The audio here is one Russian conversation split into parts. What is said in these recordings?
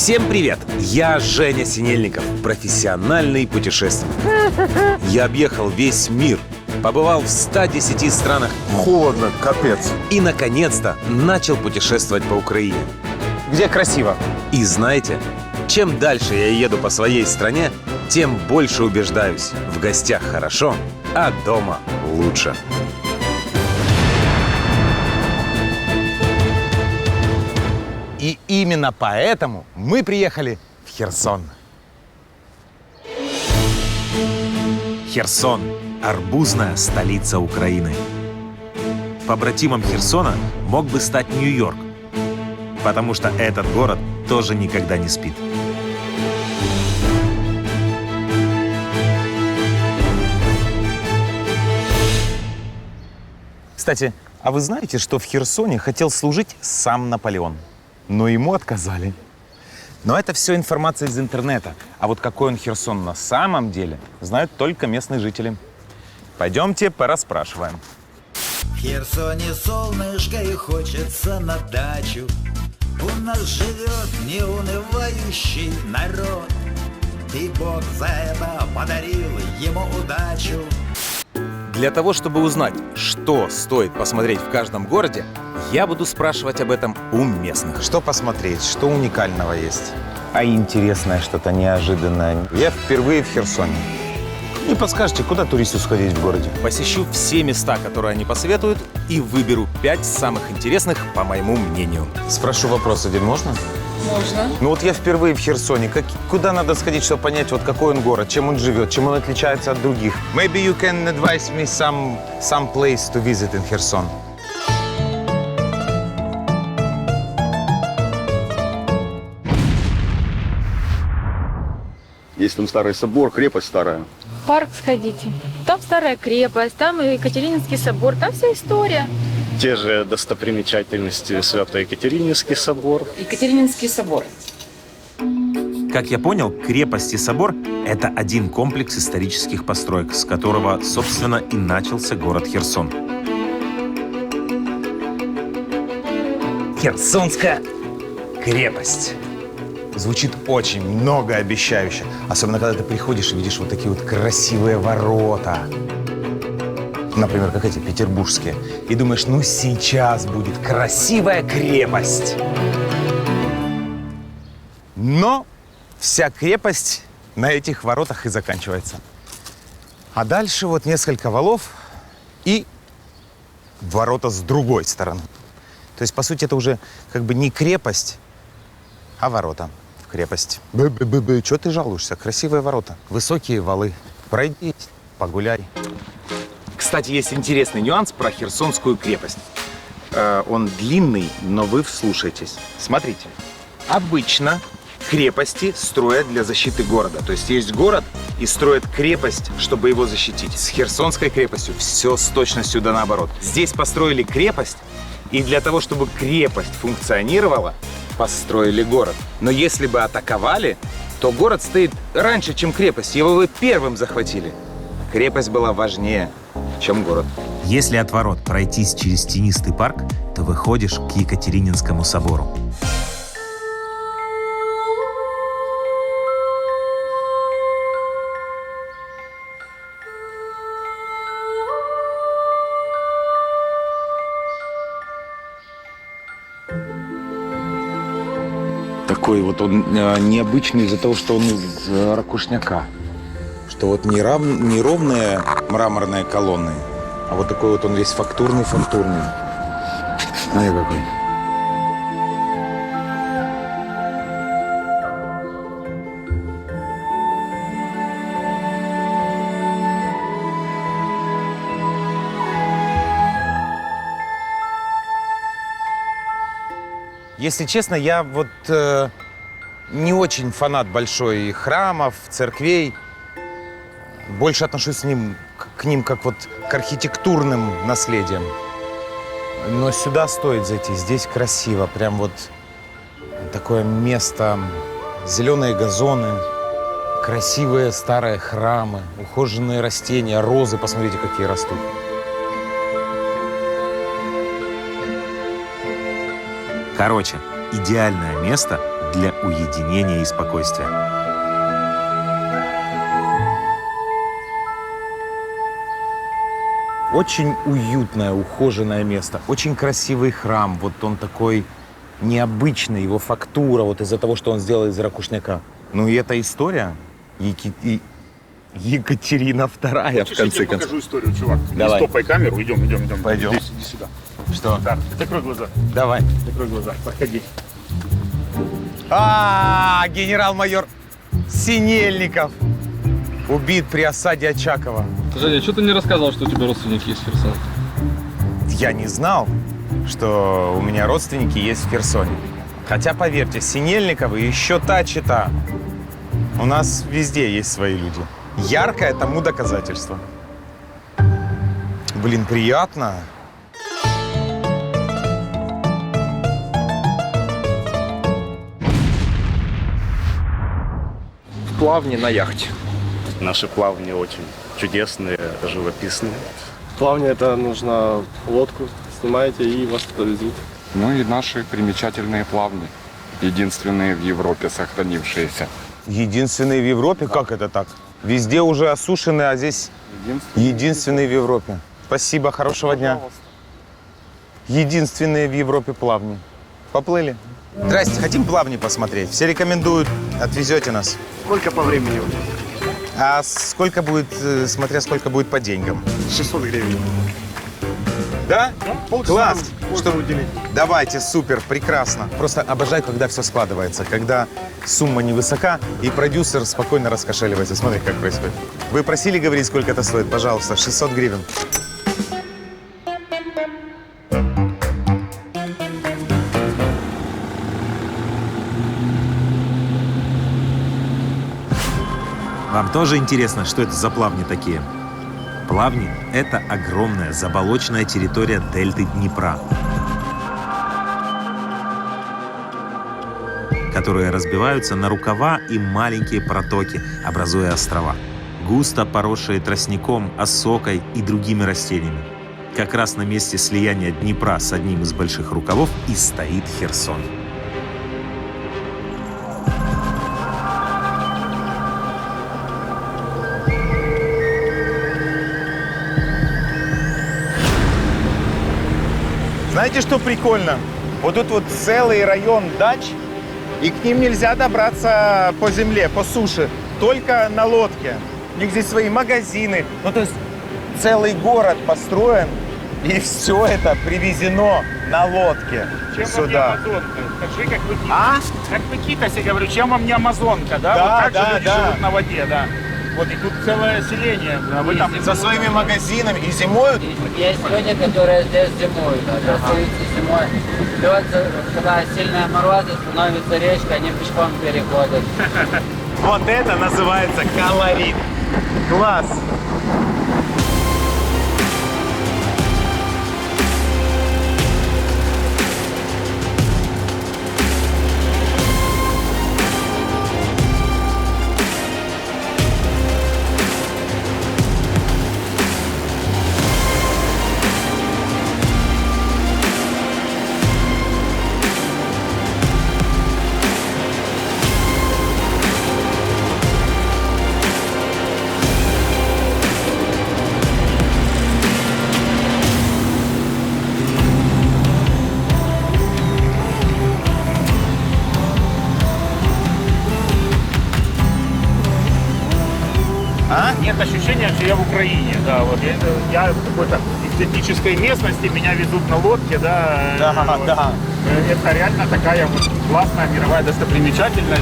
Всем привет! Я Женя Синельников, профессиональный путешественник. Я объехал весь мир, побывал в 110 странах. Холодно, капец. И, наконец-то, начал путешествовать по Украине. Где красиво. И знаете, чем дальше я еду по своей стране, тем больше убеждаюсь: в гостях хорошо, а дома лучше. И именно поэтому мы приехали в Херсон. Херсон – арбузная столица Украины. Побратимом Херсона мог бы стать Нью-Йорк, потому что этот город тоже никогда не спит. Кстати, а вы знаете, что в Херсоне хотел служить сам Наполеон? Но ему отказали. Но это все информация из интернета. А вот какой он Херсон на самом деле, знают только местные жители. Пойдемте порасспрашиваем. В Херсоне солнышко и хочется на дачу. У нас живет неунывающий народ. И Бог за это подарил ему удачу. Для того, чтобы узнать, что стоит посмотреть в каждом городе, я буду спрашивать об этом у местных. Что посмотреть, что уникального есть? А интересное, что-то неожиданное. Я впервые в Херсоне. Не подскажете, куда туристу сходить в городе? Посещу все места, которые они посоветуют, и выберу 5 самых интересных, по моему мнению. Спрошу вопрос один, можно? Можно. Ну вот я впервые в Херсоне. Куда надо сходить, чтобы понять, вот какой он город, чем он живет, чем он отличается от других? Maybe you can advise me some place to visit in Kherson. Есть там старый собор, крепость старая. В парк сходите. Там старая крепость, там Екатерининский собор, там вся история. Те же достопримечательности Свято-Екатерининский собор. Екатерининский собор. Как я понял, крепость и собор – это один комплекс исторических построек, с которого, собственно, и начался город Херсон. Херсонская крепость. Звучит очень многообещающе. Особенно, когда ты приходишь и видишь вот такие вот красивые ворота. Например, как эти петербургские. И думаешь, ну сейчас будет красивая крепость. Но вся крепость на этих воротах и заканчивается. А дальше вот несколько валов и ворота с другой стороны. То есть, по сути, это уже как бы не крепость, а ворота в крепость. Чего ты жалуешься? Красивые ворота, высокие валы. Пройди, погуляй. Кстати, есть интересный нюанс про Херсонскую крепость. Он длинный, но вы вслушайтесь. Смотрите. Обычно крепости строят для защиты города. То есть есть город и строят крепость, чтобы его защитить. С Херсонской крепостью все с точностью да наоборот. Здесь построили крепость, и для того, чтобы крепость функционировала, построили город. Но если бы атаковали, то город стоит раньше, чем крепость. Его бы первым захватили. Крепость была важнее, чем город. Если от ворот пройтись через тенистый парк, то выходишь к Екатерининскому собору. Такой вот он необычный из-за того, что он из ракушняка. Что вот не ровные мраморные колонны, а вот такой вот он весь фактурный. Смотри какой. Если честно, я вот не очень фанат большой храмов, церквей. Больше отношусь к ним как вот к архитектурным наследиям. Но сюда стоит зайти, здесь красиво. Прям вот такое место, зеленые газоны, красивые старые храмы, ухоженные растения, розы, посмотрите, какие растут. Короче, идеальное место для уединения и спокойствия. Очень уютное, ухоженное место. Очень красивый храм. Вот он такой необычный, его фактура, вот из-за того, что он сделал из ракушняка. Ну и эта история Екатерина II, в конце концов. покажу историю, чувак. Давай. Не стопай камеру, идем. Пойдем. Здесь, иди сюда. Что? Да, закрой глаза, Давай. проходи. Генерал-майор Синельников убит при осаде Очакова. Женя, что ты не рассказывал, что у тебя родственники есть в Херсоне? Я не знал, что у меня родственники есть в Херсоне. Хотя, поверьте, Синельниковы еще та чета. У нас везде есть свои люди. Яркое тому доказательство. Блин, приятно. В плавне на яхте. Наши плавни очень чудесные, живописные. Плавание это нужно лодку снимаете и вас туда везут. Ну и наши примечательные плавни. Единственные в Европе сохранившиеся. Единственный в Европе? Как это так? Везде уже осушены, а здесь единственный в Европе. Спасибо, хорошего дня. Единственные в Европе плавни. Поплыли. Здрасте, хотим плавни посмотреть. Все рекомендуют, отвезете нас. Сколько по времени? А сколько будет, смотря сколько будет по деньгам? 600 гривен. Да? Класс! Можно уделить. Давайте, супер, прекрасно. Просто обожаю, когда все складывается, когда сумма невысока, и продюсер спокойно раскошеливается. Смотри, как происходит. Вы просили говорить, сколько это стоит? Пожалуйста, 600 гривен. Вам тоже интересно, что это за плавни такие? Плавни – это огромная заболоченная территория дельты Днепра, которые разбиваются на рукава и маленькие протоки, образуя острова, густо поросшие тростником, осокой и другими растениями. Как раз на месте слияния Днепра с одним из больших рукавов и стоит Херсон. Знаете, что прикольно? Вот тут вот целый район дач, и к ним нельзя добраться по земле, по суше, только на лодке. У них здесь свои магазины. Ну, то есть целый город построен, и все это привезено на лодке сюда. Амазонка? Скажи, как вы А? Как в Китасе, говорю, чем вам не Амазонка, да? Да, вот как да, же люди да. живут на воде, да. Вот и тут целое селение. А вы там Со своими магазинами и зимуют. Есть люди, которые здесь зимуют, остаются зимой. Лед, когда сильные морозы, становится речка, они пешком переходят. Вот это называется колорит. Класс. нет ощущения, что я в Украине. Да, вот я в какой-то экзотической местности, меня везут на лодке, да. Да, вот. да. Это реально такая вот классная мировая достопримечательность.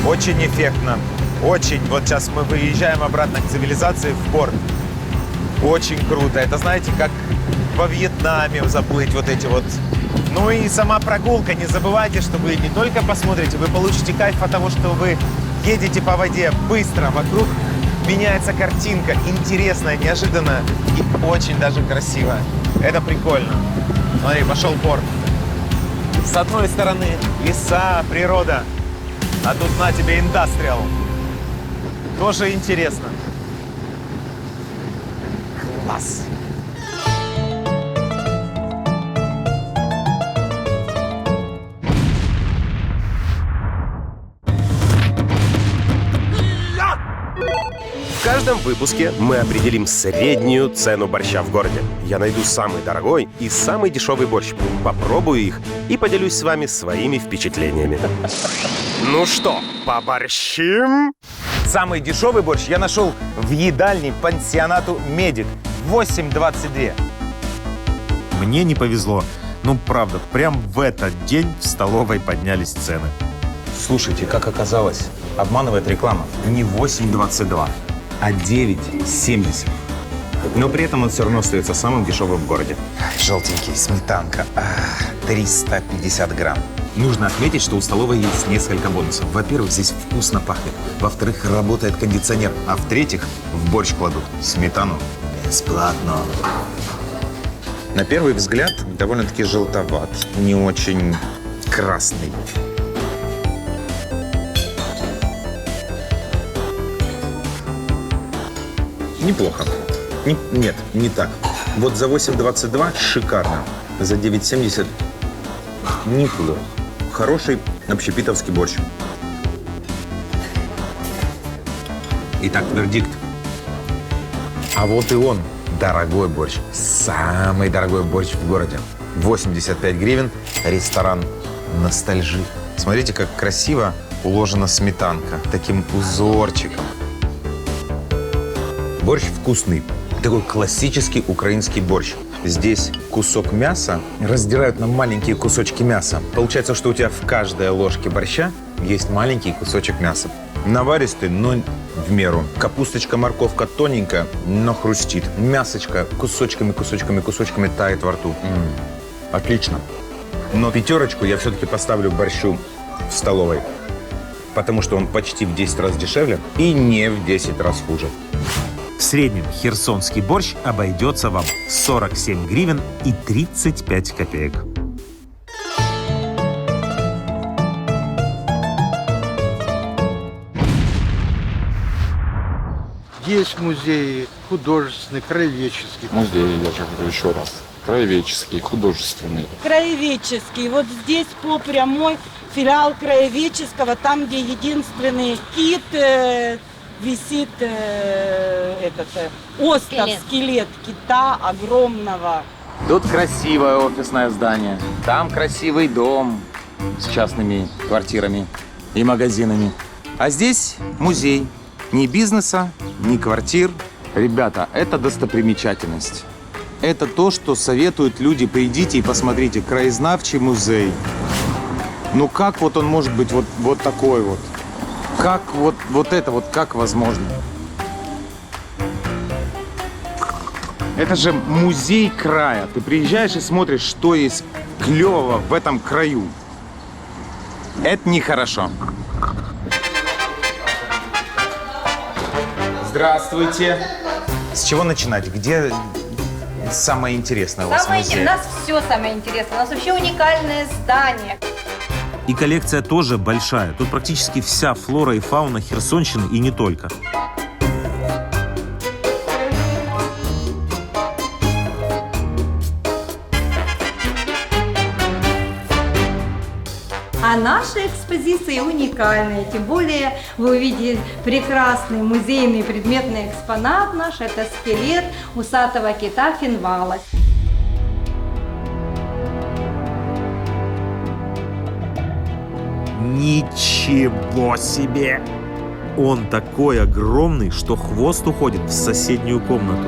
Очень эффектно. Очень. Вот сейчас мы выезжаем обратно к цивилизации в порт. Очень круто. Это, знаете, как во Вьетнаме заплыть вот эти вот. Ну и сама прогулка. Не забывайте, что вы не только посмотрите, вы получите кайф от того, что вы едете по воде быстро. Вокруг меняется картинка. Интересная, неожиданная и очень даже красивая. Это прикольно. Смотри, пошел порт. С одной стороны леса, природа. А тут на тебе индастриал. Тоже интересно. Класс. В каждом выпуске мы определим среднюю цену борща в городе. Я найду самый дорогой и самый дешевый борщ, попробую их и поделюсь с вами своими впечатлениями. Ну что, поборщим? Самый дешевый борщ я нашел в едальне пансионату «Медик». 8,22. Мне не повезло. Ну, правда, прям в этот день в столовой поднялись цены. Слушайте, как оказалось, обманывает реклама. Не 8,22, а 9,70. Но при этом он все равно остается самым дешевым в городе. Желтенький, сметанка. 350 грамм. Нужно отметить, что у столовой есть несколько бонусов. Во-первых, здесь вкусно пахнет. Во-вторых, работает кондиционер. А в-третьих, в борщ кладут сметану бесплатно. На первый взгляд, довольно-таки желтоват. Не очень красный. Неплохо. Нет, не так. Вот за 8,22 шикарно. За 9,70 неплохо. Хороший общепитовский борщ. Итак, вердикт. А вот и он, дорогой борщ. Самый дорогой борщ в городе. 85 гривен, ресторан «Ностальжи». Смотрите, как красиво уложена сметанка. Таким узорчиком. Борщ вкусный. Такой классический украинский борщ. Здесь кусок мяса раздирают на маленькие кусочки мяса. Получается, что у тебя в каждой ложке борща есть маленький кусочек мяса. Наваристый, но в меру. Капусточка, морковка тоненькая, но хрустит. Мясочка кусочками тает во рту. Отлично. Но 5 я все-таки поставлю борщу в столовой. Потому что он почти в 10 раз дешевле и не в 10 раз хуже. В среднем херсонский борщ обойдется вам в 47 гривен и 35 копеек. Есть музеи художественные, краеведческие. Музей, я же говорю еще раз. Краеведческий, художественный. Краеведческий. Вот здесь по прямой филиал краеведческого, там, где единственный кит висит остров, скелет кита огромного. Тут красивое офисное здание. Там красивый дом с частными квартирами и магазинами. А здесь музей. Ни бизнеса, ни квартир. Ребята, это достопримечательность. Это то, что советуют люди. Придите и посмотрите. Краезнавчий музей. Ну как вот он может быть вот такой вот? Как вот это вот как возможно? Это же музей края. Ты приезжаешь и смотришь, что есть клевого в этом краю. Это нехорошо. Здравствуйте. С чего начинать? Где самое интересное у вас музей? У нас все самое интересное. У нас вообще уникальное здание. И коллекция тоже большая. Тут практически вся флора и фауна Херсонщины и не только. А наши экспозиции уникальные. Тем более вы увидите прекрасный музейный предметный экспонат наш. Это скелет усатого кита Финвала. Ничего себе! Он такой огромный, что хвост уходит в соседнюю комнату.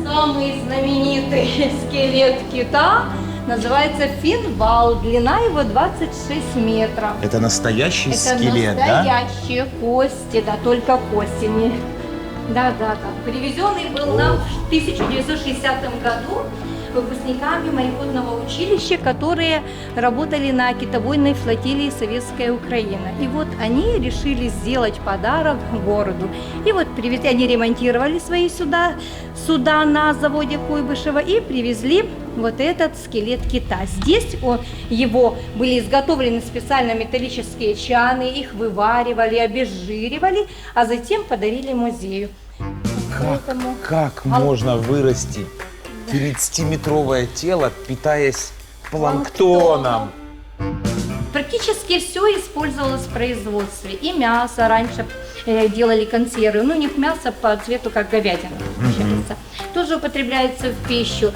Самый знаменитый скелет кита называется Финвал. Длина его 26 метров. Это настоящий скелет, да? Это настоящие кости, да, только кости. Да. Привезенный был нам в 1960 году выпускниками мореходного училища, которые работали на китобойной флотилии Советская Украина. И вот они решили сделать подарок городу. И вот привезли, они ремонтировали свои суда на заводе Куйбышева и привезли вот этот скелет кита. Здесь его были изготовлены специально металлические чаны, их вываривали, обезжиривали, а затем подарили музею. Как можно вырасти 30-метровое тело, питаясь планктоном? Практически все использовалось в производстве. И мясо раньше делали консервы. Ну, у них мясо по цвету, как говядина, получается. Тоже употребляется в пищу.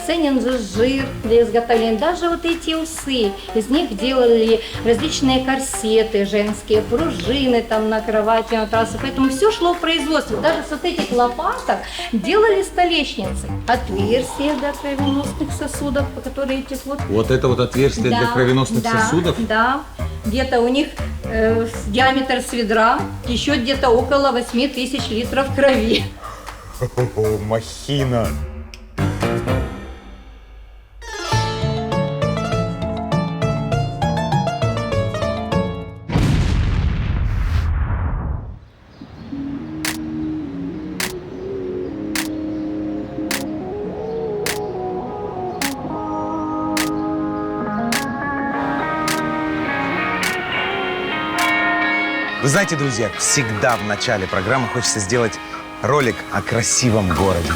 Ценен жир для изготовления. Даже вот эти усы, из них делали различные корсеты женские, пружины там на кровати, матрасы. Поэтому все шло в производство. Даже с вот этих лопаток делали столешницы. Отверстия для кровеносных сосудов, по которые текут. Вот это вот отверстие для кровеносных сосудов? Да. Где-то у них диаметр с ведра, еще где-то около 8000 литров крови. Махина! Вы знаете, друзья, всегда в начале программы хочется сделать ролик о красивом городе.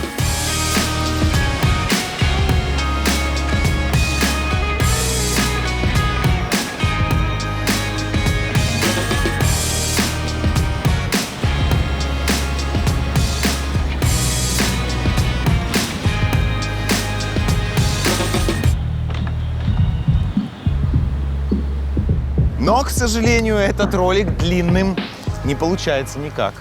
Но, к сожалению, этот ролик длинным не получается никак.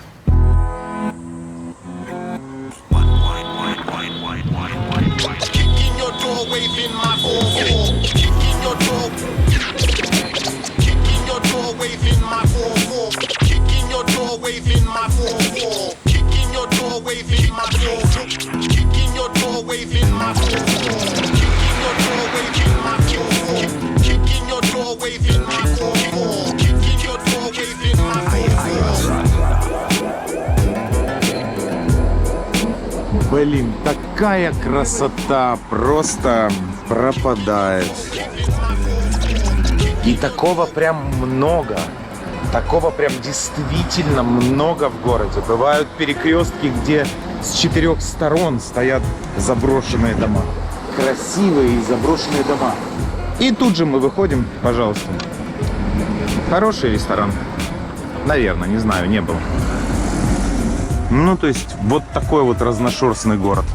Блин, такая красота просто пропадает. И такого прям много. Такого прям действительно много в городе. Бывают перекрестки, где с 4 сторон стоят заброшенные дома. Красивые и заброшенные дома. И тут же мы выходим, пожалуйста. Хороший ресторан. Наверное, не знаю, не был. Ну, то есть, вот такой вот разношерстный город.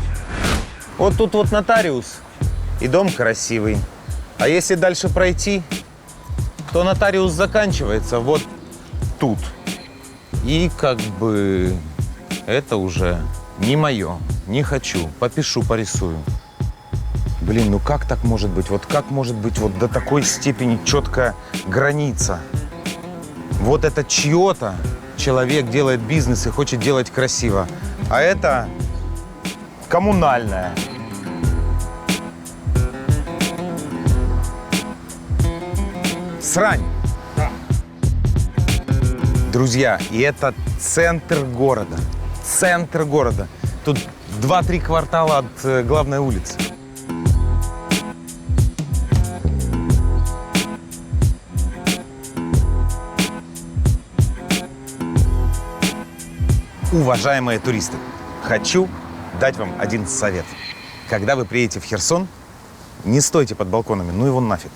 Вот тут вот нотариус, и дом красивый. А если дальше пройти, то нотариус заканчивается вот тут. И как бы это уже не мое, не хочу, попишу, порисую. Блин, ну как так может быть? Вот как может быть вот до такой степени четкая граница? Вот это чье-то. Человек делает бизнес и хочет делать красиво. А это коммунальное. Срань. Да. Друзья, и это центр города. Центр города. Тут 2-3 квартала от главной улицы. Уважаемые туристы, хочу дать вам один совет. Когда вы приедете в Херсон, не стойте под балконами, ну его нафиг.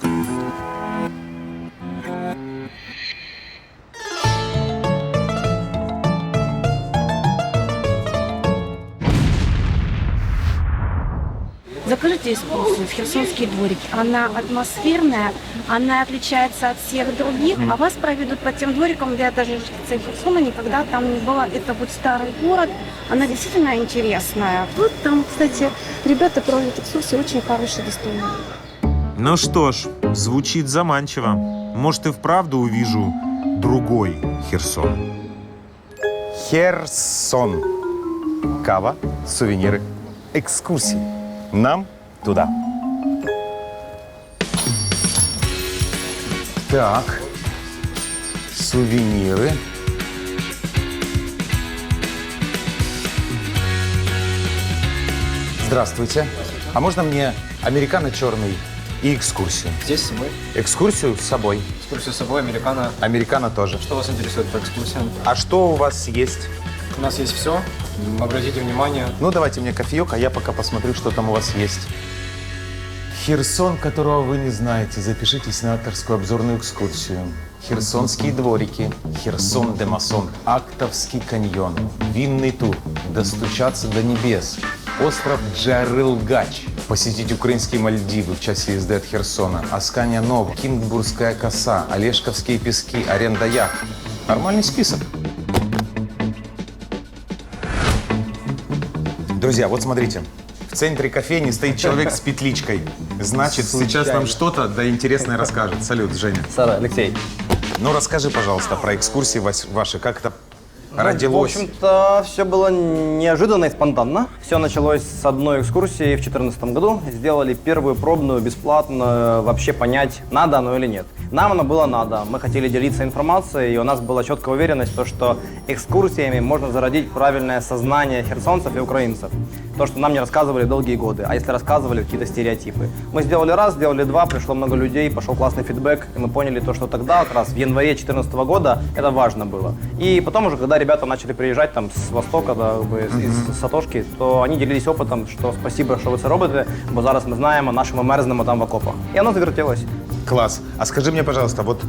Закажите экскурсию в Херсонские дворики. Она атмосферная, она отличается от всех других, а вас проведут по тем дворикам, где я даже жительница Херсона никогда там не была. Это вот старый город, она действительно интересная. Вот там, кстати, ребята проводят экскурсии, очень хорошие, достойные. Ну что ж, звучит заманчиво. Может, и вправду увижу другой Херсон. Херсон. Кава, сувениры, экскурсии. Нам Туда. Так. Сувениры. Здравствуйте. А можно мне американо черный и экскурсию? Здесь с собой. Экскурсию с собой. Экскурсию с собой, американо. Американо тоже. Что вас интересует по экскурсиям? А что у вас есть? У нас есть все. Обратите внимание. Ну, давайте мне кофеек, а я пока посмотрю, что там у вас есть. Херсон, которого вы не знаете. Запишитесь на авторскую обзорную экскурсию. Херсонские дворики, Херсон де Масон, Актовский каньон, Винный тур, Достучаться до небес, остров Джарылгач, посетить украинские Мальдивы в часе езды от Херсона, Аскания Нова, Кингсбургская коса, Олешковские пески, аренда яхт. Нормальный список. Друзья, вот смотрите. В центре кофейни стоит человек с петличкой. Значит, сейчас нам что-то да интересное расскажет. Салют, Женя. Сара, Алексей. Ну, расскажи, пожалуйста, про экскурсии ваши. Как это родилось? В общем-то, все было неожиданно и спонтанно. Все началось с одной экскурсии в 2014 году. Сделали первую пробную, бесплатно, вообще понять, надо оно или нет. Нам оно было надо. Мы хотели делиться информацией, и у нас была четкая уверенность, что экскурсиями можно зародить правильное сознание херсонцев и украинцев. То, что нам не рассказывали долгие годы, а если рассказывали, какие-то стереотипы. Мы сделали раз, сделали два, пришло много людей, пошел классный фидбэк, и мы поняли то, что тогда, как раз в январе 2014 года, это важно было. И потом уже, когда ребята начали приезжать там с Востока, да, из Сатошки, то они делились опытом, что спасибо, что вы це робите, бо зараз ми знаємо, нашому мерзнемо там в окопах. И оно завертелось. Класс. А скажи мне, пожалуйста, вот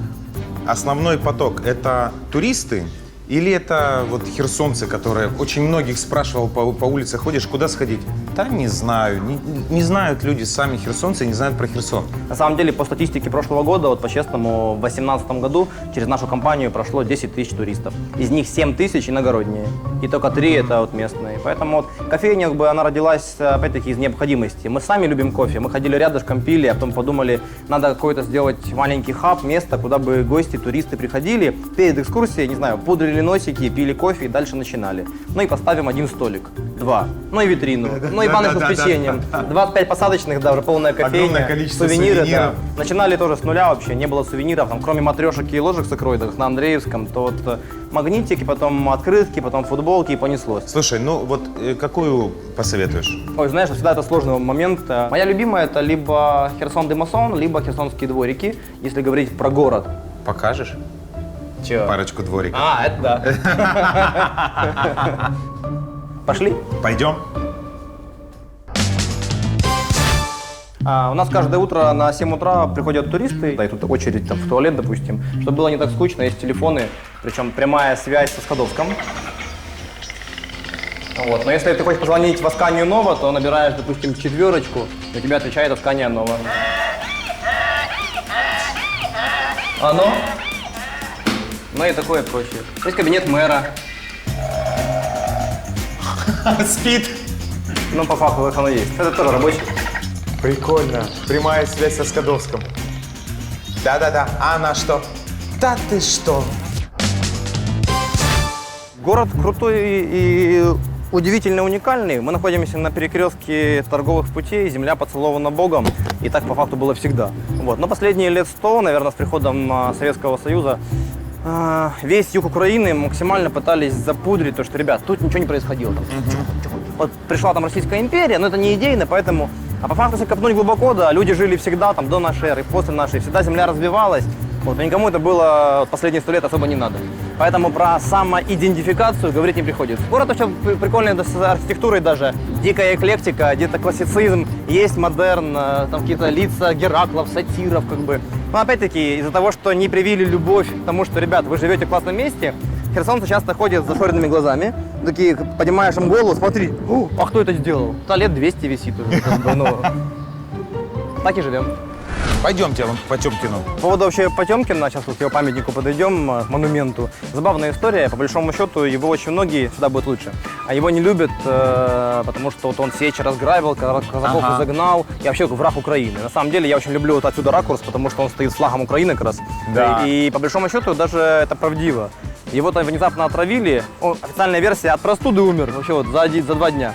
основной поток – это туристы или это вот херсонцы, которые… Очень многих спрашивал, по улице ходишь, куда сходить? Да не знаю. Не знают люди сами херсонцы, не знают про Херсон. На самом деле, по статистике прошлого года, вот по-честному, в 2018 году через нашу компанию прошло 10 тысяч туристов. Из них 7 тысяч иногородние. И только 3 это вот местные. Поэтому вот кофейня, она родилась, опять-таки, из необходимости. Мы сами любим кофе. Мы ходили рядышком, пили, а потом подумали, надо какой-то сделать маленький хаб, место, куда бы гости, туристы приходили. Перед экскурсией, не знаю, пудрили носики, пили кофе и дальше начинали. Ну и поставим один столик, 2. Ну и витрину. Ну и баночку с печеньем. 25 посадочных, да, уже полная кофейня. Огромное количество сувениров. сувениров. Да. Начинали тоже с нуля вообще, не было сувениров. Там, кроме матрешек и ложек с икрой, как на Андреевском, то вот магнитики, потом открытки, потом футболки и понеслось. Слушай, ну вот какую посоветуешь? Ой, знаешь, всегда это сложный момент. Моя любимая это либо Херсон де Масон, либо Херсонские дворики, если говорить про город. Покажешь? Чего? Парочку двориков. А, это да. Пошли? Пойдем. У нас каждое утро на 7 утра приходят туристы, да, и тут очередь там, в туалет, допустим. Чтобы было не так скучно, есть телефоны, причем прямая связь со Скадовском. Вот. Но если ты хочешь позвонить в Асканию Нова, то набираешь, допустим, 4, и тебе отвечает Аскания Нова. Оно? Ну и такое прочее. Есть кабинет мэра. Спит. Ну, по факту, оно есть. Это тоже рабочий. Прикольно. Прямая связь со Скадовском. Да-да-да. А она что? Да ты что? Город крутой и удивительно уникальный. Мы находимся на перекрестке торговых путей, земля поцелована Богом, и так по факту было всегда. Вот. Но последние лет 100, наверное, с приходом Советского Союза, весь юг Украины максимально пытались запудрить то, что, ребят, тут ничего не происходило. Там, вот пришла там Российская империя, но это не идейно, поэтому… А по факту, если копнуть глубоко, да, люди жили всегда, там, до нашей эры, после нашей, всегда земля развивалась. Вот, и никому это было последние 100 лет особо не надо. Поэтому про самоидентификацию говорить не приходится. Город очень прикольный с архитектурой даже. Дикая эклектика, где-то классицизм, есть модерн, там какие-то лица Гераклов, сатиров, как бы. Но опять-таки, из-за того, что не привили любовь к тому, что, ребят, вы живете в классном месте, херсонцы часто ходят с зашоренными глазами, такие, поднимаешь им голову, смотри, а кто это сделал? Это лет 200 висит уже, давно. Так и живем. Пойдемте вон к Потемкину. По поводу вообще Потемкина, сейчас вот к его памятнику подойдем, к монументу. Забавная история, по большому счету, его очень многие, всегда будет лучше. А его не любят, потому что вот он сечи разграбил, казаков загнал, и вообще враг Украины. На самом деле, я очень люблю вот отсюда ракурс, потому что он стоит с флагом Украины как раз. Да. И по большому счету, даже это правдиво. Его там внезапно отравили, официальная версия, от простуды умер, вообще вот за 2 дня.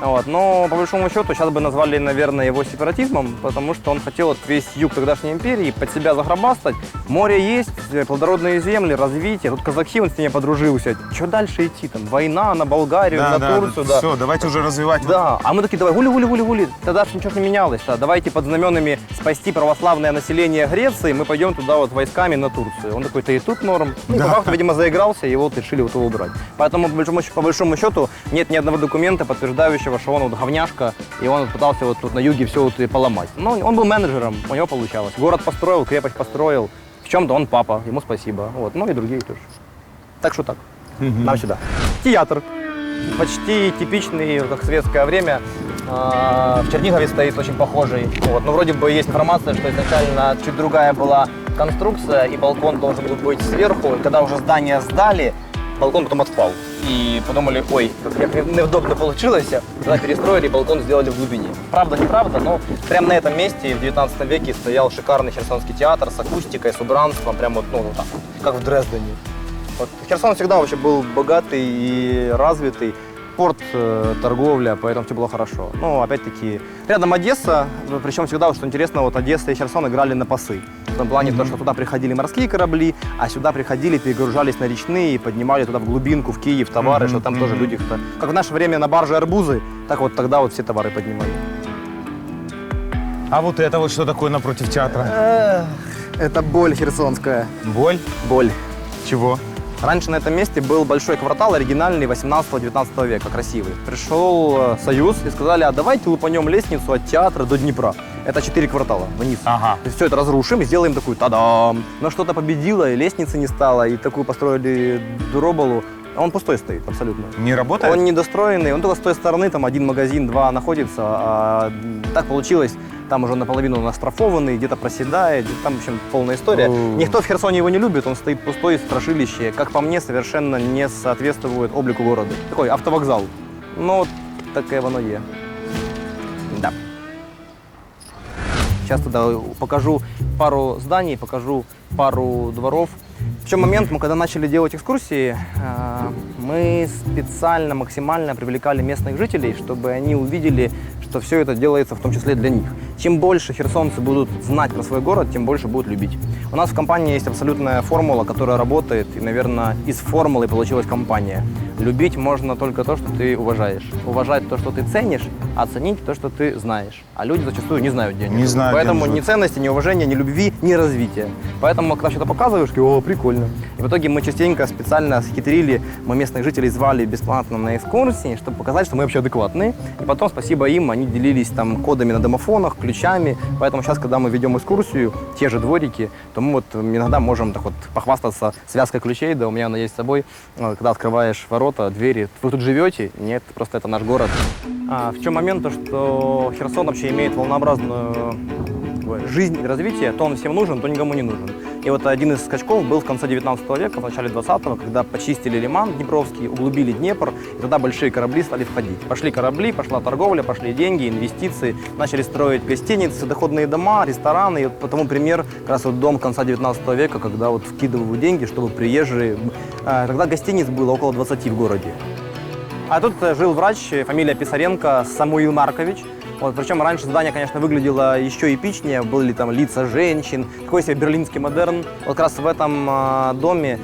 Вот. Но по большому счету сейчас бы назвали, наверное, его сепаратизмом, потому что он хотел весь юг тогдашней империи под себя загробастать. Море есть, плодородные земли, развитие. Тут казахи, он с ними подружился. Что дальше идти? Там война на Болгарию, на Турцию. Да. Все, давайте уже развивать. Да, а мы такие, давай, гули. Тогда же ничего не менялось. Да. Давайте под знаменами спасти православное население Греции, мы пойдем туда вот войсками на Турцию. Он такой, ты и тут норм. Ну, и по факту, видимо, заигрался, и вот решили вот его убрать. Поэтому, по большому счету, нет ни одного документа, подтверждающего, что он вот говняшка, и он пытался вот тут на юге все вот и поломать. Но он был менеджером, у него получалось. Город построил, крепость построил. В чем-то он папа, ему спасибо. Вот. Ну и другие тоже. Так что так. Нам сюда. Театр. Почти типичный, как в советское время. В Чернигове стоит очень похожий. Вот. Но вроде бы есть информация, что изначально чуть другая была конструкция, и балкон должен был быть сверху. И когда уже здание сдали, балкон потом отпал. И подумали, ой, как неудобно получилось. Тогда перестроили, и балкон сделали в глубине. Правда, неправда, но прямо на этом месте в 19 веке стоял шикарный Херсонский театр с акустикой, с убранством, прямо вот, ну, вот так, как в Дрездене. Вот. Херсон всегда вообще был богатый и развитый. Порт, торговля, поэтому все было хорошо. Но опять-таки, рядом Одесса, причем всегда, что интересно, вот Одесса и Херсон играли на пасы. В том плане, то, что туда приходили морские корабли, а сюда приходили, перегружались на речные и поднимали туда в глубинку, в Киев товары, что там тоже люди, как в наше время на барже арбузы, так вот тогда вот все товары поднимали. А вот это вот что такое напротив театра? Это боль херсонская. Боль? Боль. Чего? Раньше на этом месте был большой квартал, оригинальный, 18-19 века, красивый. Пришел Союз и сказали, а давайте лупанем лестницу от театра до Днепра. Это 4 квартала вниз. Ага. То есть все это разрушим и сделаем такую та-дам. Но что-то победило, и лестницы не стало, и такую построили дуроболу. А он пустой стоит абсолютно. Не работает? Он недостроенный, он только с той стороны, там один магазин, два находится. А так получилось, там уже наполовину оштрафованный, где-то проседает, там, в общем, полная история. Никто в Херсоне его не любит, он стоит пустой, страшилище. Как по мне, совершенно не соответствует облику города. Такой автовокзал. Ну, таке воно є. Да. Сейчас туда покажу пару зданий, покажу пару дворов. В чем момент, мы когда начали делать экскурсии, мы специально, максимально привлекали местных жителей, чтобы они увидели, что все это делается в том числе для них. Чем больше херсонцы будут знать про свой город, тем больше будут любить. У нас в компании есть абсолютная формула, которая работает, и, наверное, из формулы получилась компания. Любить можно только то, что ты уважаешь. Уважать то, что ты ценишь, а ценить то, что ты знаешь. А люди зачастую не знают, где они живут. Поэтому ни ценности, ни уважения, ни любви, ни развития. Поэтому, когда что-то показываешь, о, прикольно. И в итоге мы частенько специально схитрили, мы местных жителей звали бесплатно на экскурсии, чтобы показать, что мы вообще адекватные. И потом, спасибо им, они делились там кодами на домофонах, ключами. Поэтому сейчас, когда мы ведем экскурсию, те же дворики, то мы вот иногда можем так вот похвастаться связкой ключей, да, у меня она есть с собой. Когда открываешь ворота, двери, вы тут живете? Нет, просто это наш город. В чем момент, то, что Херсон вообще имеет волнообразную жизнь и развитие, то он всем нужен, то никому не нужен. И вот один из скачков был в конце 19 века, в начале 20-го, когда почистили лиман Днепровский, углубили Днепр, и тогда большие корабли стали входить. Пошли корабли, пошла торговля, пошли деньги, инвестиции, начали строить гостиницы, доходные дома, рестораны. И вот потому пример, как раз вот дом конца 19 века, когда вот вкидывают деньги, чтобы приезжие... Тогда гостиниц было около 20 в городе. А тут жил врач, фамилия Писаренко, Самуил Маркович. Вот, причем раньше здание, конечно, выглядело еще эпичнее, были там лица женщин, такой себе берлинский модерн. Вот как раз в этом доме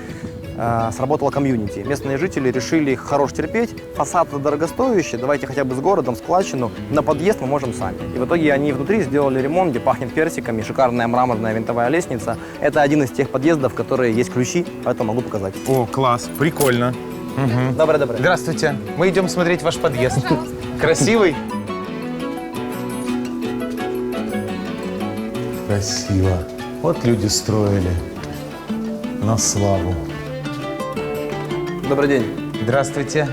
сработала комьюнити. Местные жители решили хорош терпеть, фасад дорогостоящий, давайте хотя бы с городом, складчину, на подъезд мы можем сами. И в итоге они внутри сделали ремонт, где пахнет персиками, шикарная мраморная винтовая лестница. Это один из тех подъездов, в которые есть ключи, поэтому могу показать. О, класс, прикольно. Угу. Доброе. Здравствуйте, мы идем смотреть ваш подъезд. Красивый? Красиво. Вот люди строили на славу. Добрый день. Здравствуйте.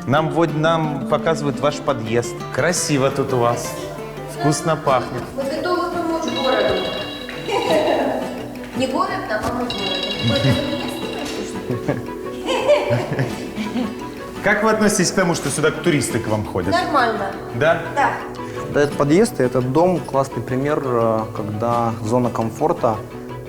Нам показывают ваш подъезд. Красиво тут у вас. Вкусно пахнет. Мы готовы помочь городу. Не город, а помочь городу. Как вы относитесь к тому, что сюда туристы к вам ходят? Нормально. Да? Да. Этот подъезд и этот дом – классный пример, когда зона комфорта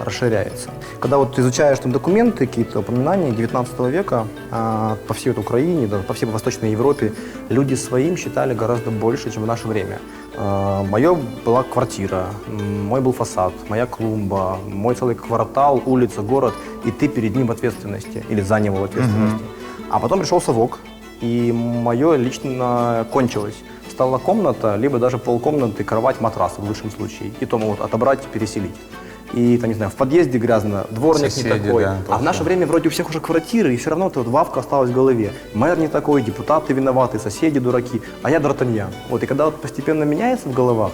расширяется. Когда вот изучаешь там документы, какие-то упоминания 19 века по всей вот Украине, да, по всей Восточной Европе, люди своим считали гораздо больше, чем в наше время. Моя была квартира, мой был фасад, моя клумба, мой целый квартал, улица, город, и ты перед ним в ответственности, или за него в ответственности. А потом пришел совок, и мое лично кончилось. Стала комната, либо даже полкомнаты, кровать, матрас в лучшем случае. И то могут отобрать, переселить. И, там, не знаю, в подъезде грязно, дворник Соседи, не такой. да, а в наше время вроде у всех уже квартиры, и все равно вот вавка осталась в голове. Мэр не такой, депутаты виноваты, соседи дураки, а я Д'Артаньян. Вот, и когда вот постепенно меняется в головах,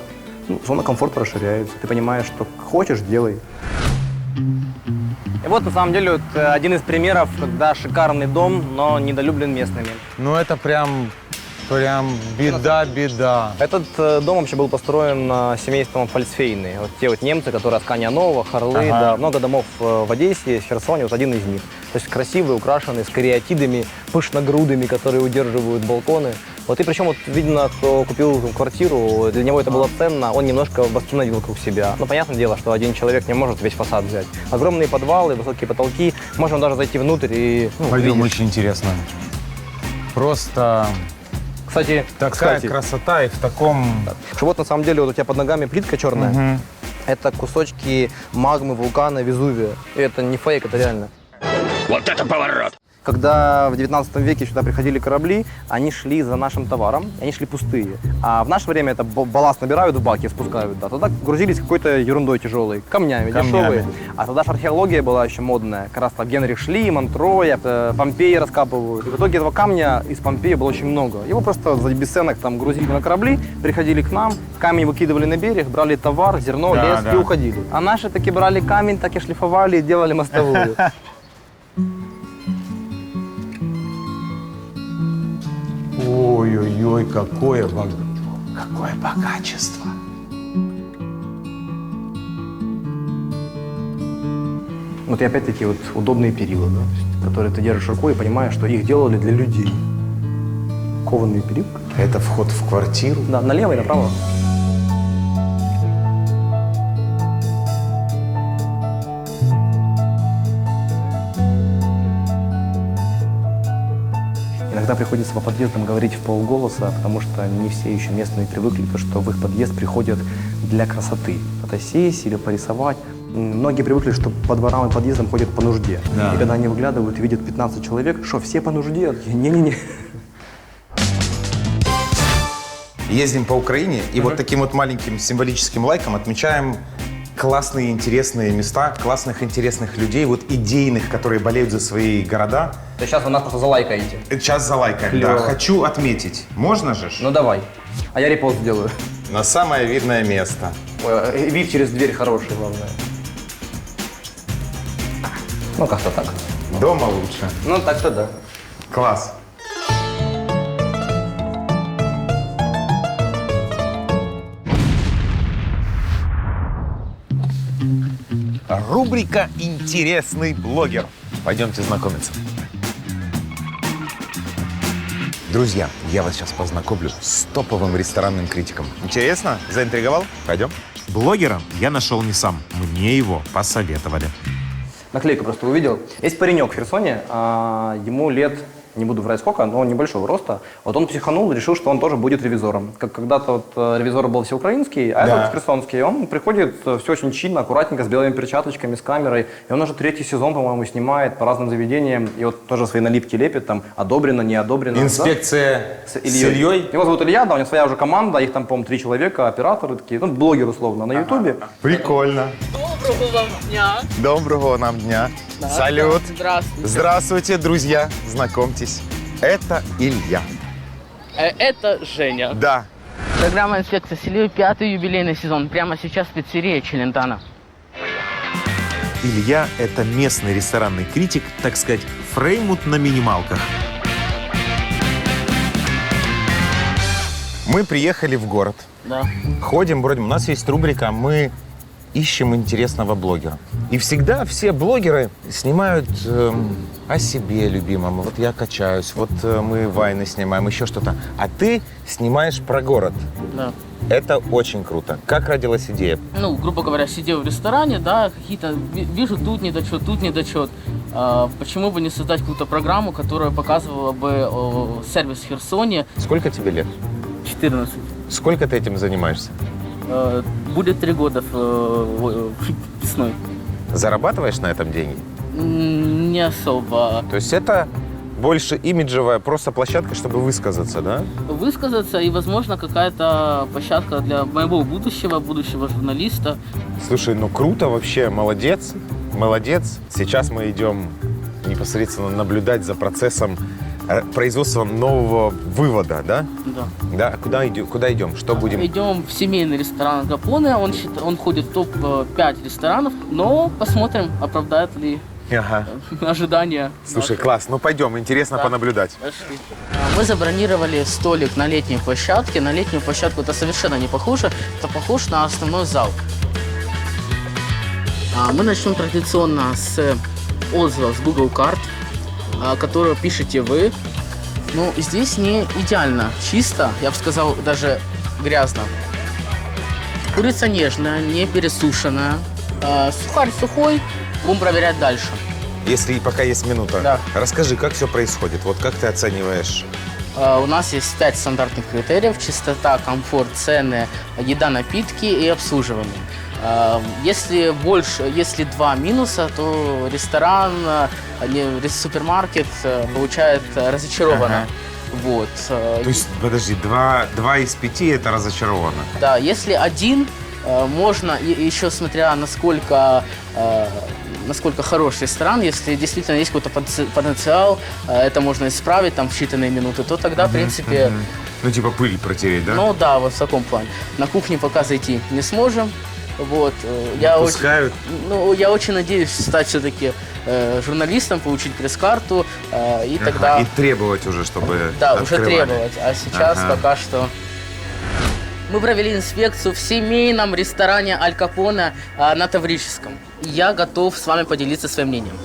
зона комфорта расширяется. Ты понимаешь, что хочешь, делай. И вот, на самом деле, вот, один из примеров, когда шикарный дом, но недолюблен местными. Ну, это прям беда. Этот дом вообще был построен семейством Фальцфейны. Вот те вот немцы, которые Аскания Нова, Харлы, да, много домов в Одессе, в Херсоне, вот один из них. То есть красивый, украшенный, с кариатидами, пышногрудыми, которые удерживают балконы. Вот и причем, вот, видно, кто купил квартиру, для него это было ценно, он немножко восстановил вокруг себя. Но понятное дело, что один человек не может весь фасад взять. Огромные подвалы, высокие потолки, можно даже зайти внутрь и Пойдем, очень интересно. Просто... Кстати, такая красота и в таком... Вот на самом деле вот у тебя под ногами плитка черная. Это кусочки магмы вулкана Везувия. И это не фейк, это реально. Вот это поворот! Когда в 19 веке сюда приходили корабли, они шли за нашим товаром, и они шли пустые. А в наше время это балласт набирают в баки, спускают. Да. Тогда грузились какой-то ерундой тяжелой, камнями. Дешевые. А тогда же археология была еще модная. Как раз там Генрих Шлиман, Троя, Помпеи раскапывают. И в итоге этого камня из Помпеи было очень много. Его просто за бесценок там грузили на корабли, приходили к нам, камень выкидывали на берег, брали товар, зерно, лес и уходили. А наши таки брали камень, так и шлифовали и делали мостовую. Ой-ой-ой, какое богачество. Вот и опять-таки вот удобные перила, да, которые ты держишь рукой и понимаешь, что их делали для людей. Кованые перила. Это вход в квартиру? Да, налево и направо. Иногда приходится по подъездам говорить в полголоса, потому что не все еще местные привыкли, что в их подъезд приходят для красоты. Фотосессии или порисовать. Многие привыкли, что по дворам и подъездам ходят по нужде. Да. И когда они выглядывают и видят 15 человек, что все по нужде? Не-не-не. Ездим по Украине и вот таким вот маленьким символическим лайком отмечаем классные, интересные места, классных, интересных людей, вот идейных, которые болеют за свои города. То сейчас вы нас просто залайкаете. Сейчас залайкаем, да. Хочу отметить. Можно же? Ну давай. А я репост сделаю. На самое видное место. Вид через дверь хороший, главное. Ну, как-то так. Дома лучше. Ну, так-то да. Класс. Рубрика «Интересный блогер». Пойдемте знакомиться. Друзья, я вас сейчас познакомлю с топовым ресторанным критиком. Интересно? Заинтриговал? Пойдем. Блогера я нашел не сам. Мне его посоветовали. Наклейку просто увидел. Есть паренек в Херсоне, ему лет, не буду врать сколько, но небольшого роста. Вот он психанул, решил, что он тоже будет ревизором. Как когда-то вот ревизор был всеукраинский, а этот херсонский. Он приходит все очень чинно, аккуратненько, с белыми перчаточками, с камерой. И он уже 3-й сезон, по-моему, снимает по разным заведениям. И вот тоже свои налипки лепит, там, одобрено, не одобрено. Инспекция да? С Ильей. Его зовут Илья, да, у него своя уже команда, их там, по-моему, 3 человека, операторы такие, ну, блогер условно, на Ютубе. Прикольно. Доброго вам дня. Доброго нам дня. Да, салют. Здравствуйте. Здравствуйте, друзья. Знакомьтесь. Это Илья. Это Женя. Да. Программа «Инспекция с Ильей», 5-й юбилейный сезон. Прямо сейчас в пиццерии Челентано. Илья – это местный ресторанный критик, так сказать, Фреймут на минималках. Мы приехали в город. Да. Ходим, бродим. У нас есть рубрика «Мы ищем интересного блогера». И всегда все блогеры снимают о себе любимом. Вот я качаюсь, вот мы вайны снимаем, еще что-то. А ты снимаешь про город. Да. Это очень круто. Как родилась идея? Ну, грубо говоря, сидел в ресторане, да, какие-то, вижу тут недочет. Почему бы не создать какую-то программу, которая показывала бы сервис в Херсоне? Сколько тебе лет? 14. Сколько ты этим занимаешься? Будет 3 года весной. Зарабатываешь на этом деньги? Не особо. То есть это больше имиджевая просто площадка, чтобы высказаться, да? Высказаться и, возможно, какая-то площадка для моего будущего журналиста. Слушай, ну круто вообще, молодец. Сейчас мы идем непосредственно наблюдать за процессом производства нового вывода, да? Да. Да, куда идем? Что будем? Идем в семейный ресторан Аль Капоне. Он входит в топ-5 ресторанов, но посмотрим, оправдает ли ожидания. Слушай, класс, ну пойдем, интересно понаблюдать. Пошли. Мы забронировали столик на летней площадке. На летнюю площадку это совершенно не похоже. Это похож на основной зал. Мы начнем традиционно с отзывов с Google карт, которую пишете вы. Ну, здесь не идеально чисто, я бы сказал, даже грязно. Курица нежная, не пересушенная. Сухарь сухой, будем проверять дальше. Если пока есть минута, да. Расскажи, как все происходит, вот как ты оцениваешь? У нас есть 5 стандартных критериев: чистота, комфорт, цены, еда, напитки и обслуживание. Если 2 минуса, то ресторан, супермаркет получает разочарованно. Вот. То есть, подожди, 2 из 5 это разочаровано? Да, если 1, можно, еще смотря насколько хороший ресторан, если действительно есть какой-то потенциал, это можно исправить там в считанные минуты, то тогда, в принципе... Ну, типа пыль протереть, да? Ну да, вот в таком плане. На кухне пока зайти не сможем. Вот. Я очень надеюсь стать все-таки журналистом, получить пресс-карту, и тогда... И требовать уже, чтобы Да, открывали. уже требовать. А сейчас пока что... Мы провели инспекцию в семейном ресторане Аль Капоне на Таврическом. Я готов с вами поделиться своим мнением.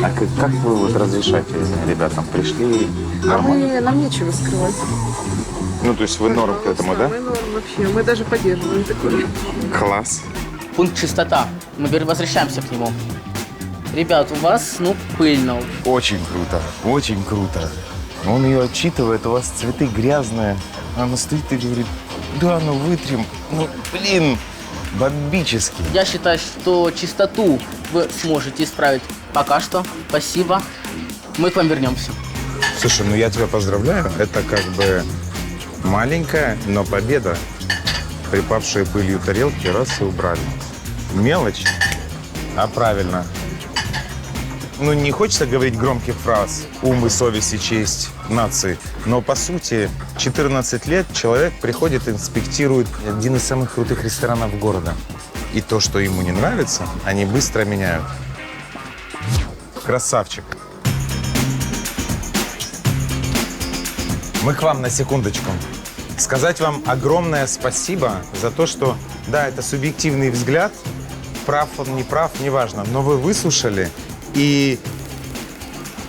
А как вы вот разрешаете ребятам? Пришли нормально? Нам нечего скрывать. Ну, то есть вы норм к этому, да? Мы норм вообще. Мы даже поддерживаем такое. Класс. Пункт чистота. Мы возвращаемся к нему. Ребят, у вас, пыльно. Очень круто, очень круто. Он ее отчитывает, у вас цветы грязные. Она стоит и говорит, да, вытрем. Бомбически. Я считаю, что чистоту вы сможете исправить пока что. Спасибо. Мы к вам вернемся. Слушай, я тебя поздравляю. Это как бы маленькая, но победа. Припавшие пылью тарелки раз и убрали. Мелочь, а правильно. Не хочется говорить громких фраз «ум и совесть и честь нации», но, по сути, 14 лет человек приходит, инспектирует один из самых крутых ресторанов города. И то, что ему не нравится, они быстро меняют. Красавчик. Мы к вам на секундочку. Сказать вам огромное спасибо за то, что, да, это субъективный взгляд, прав он, не прав, неважно, но вы выслушали и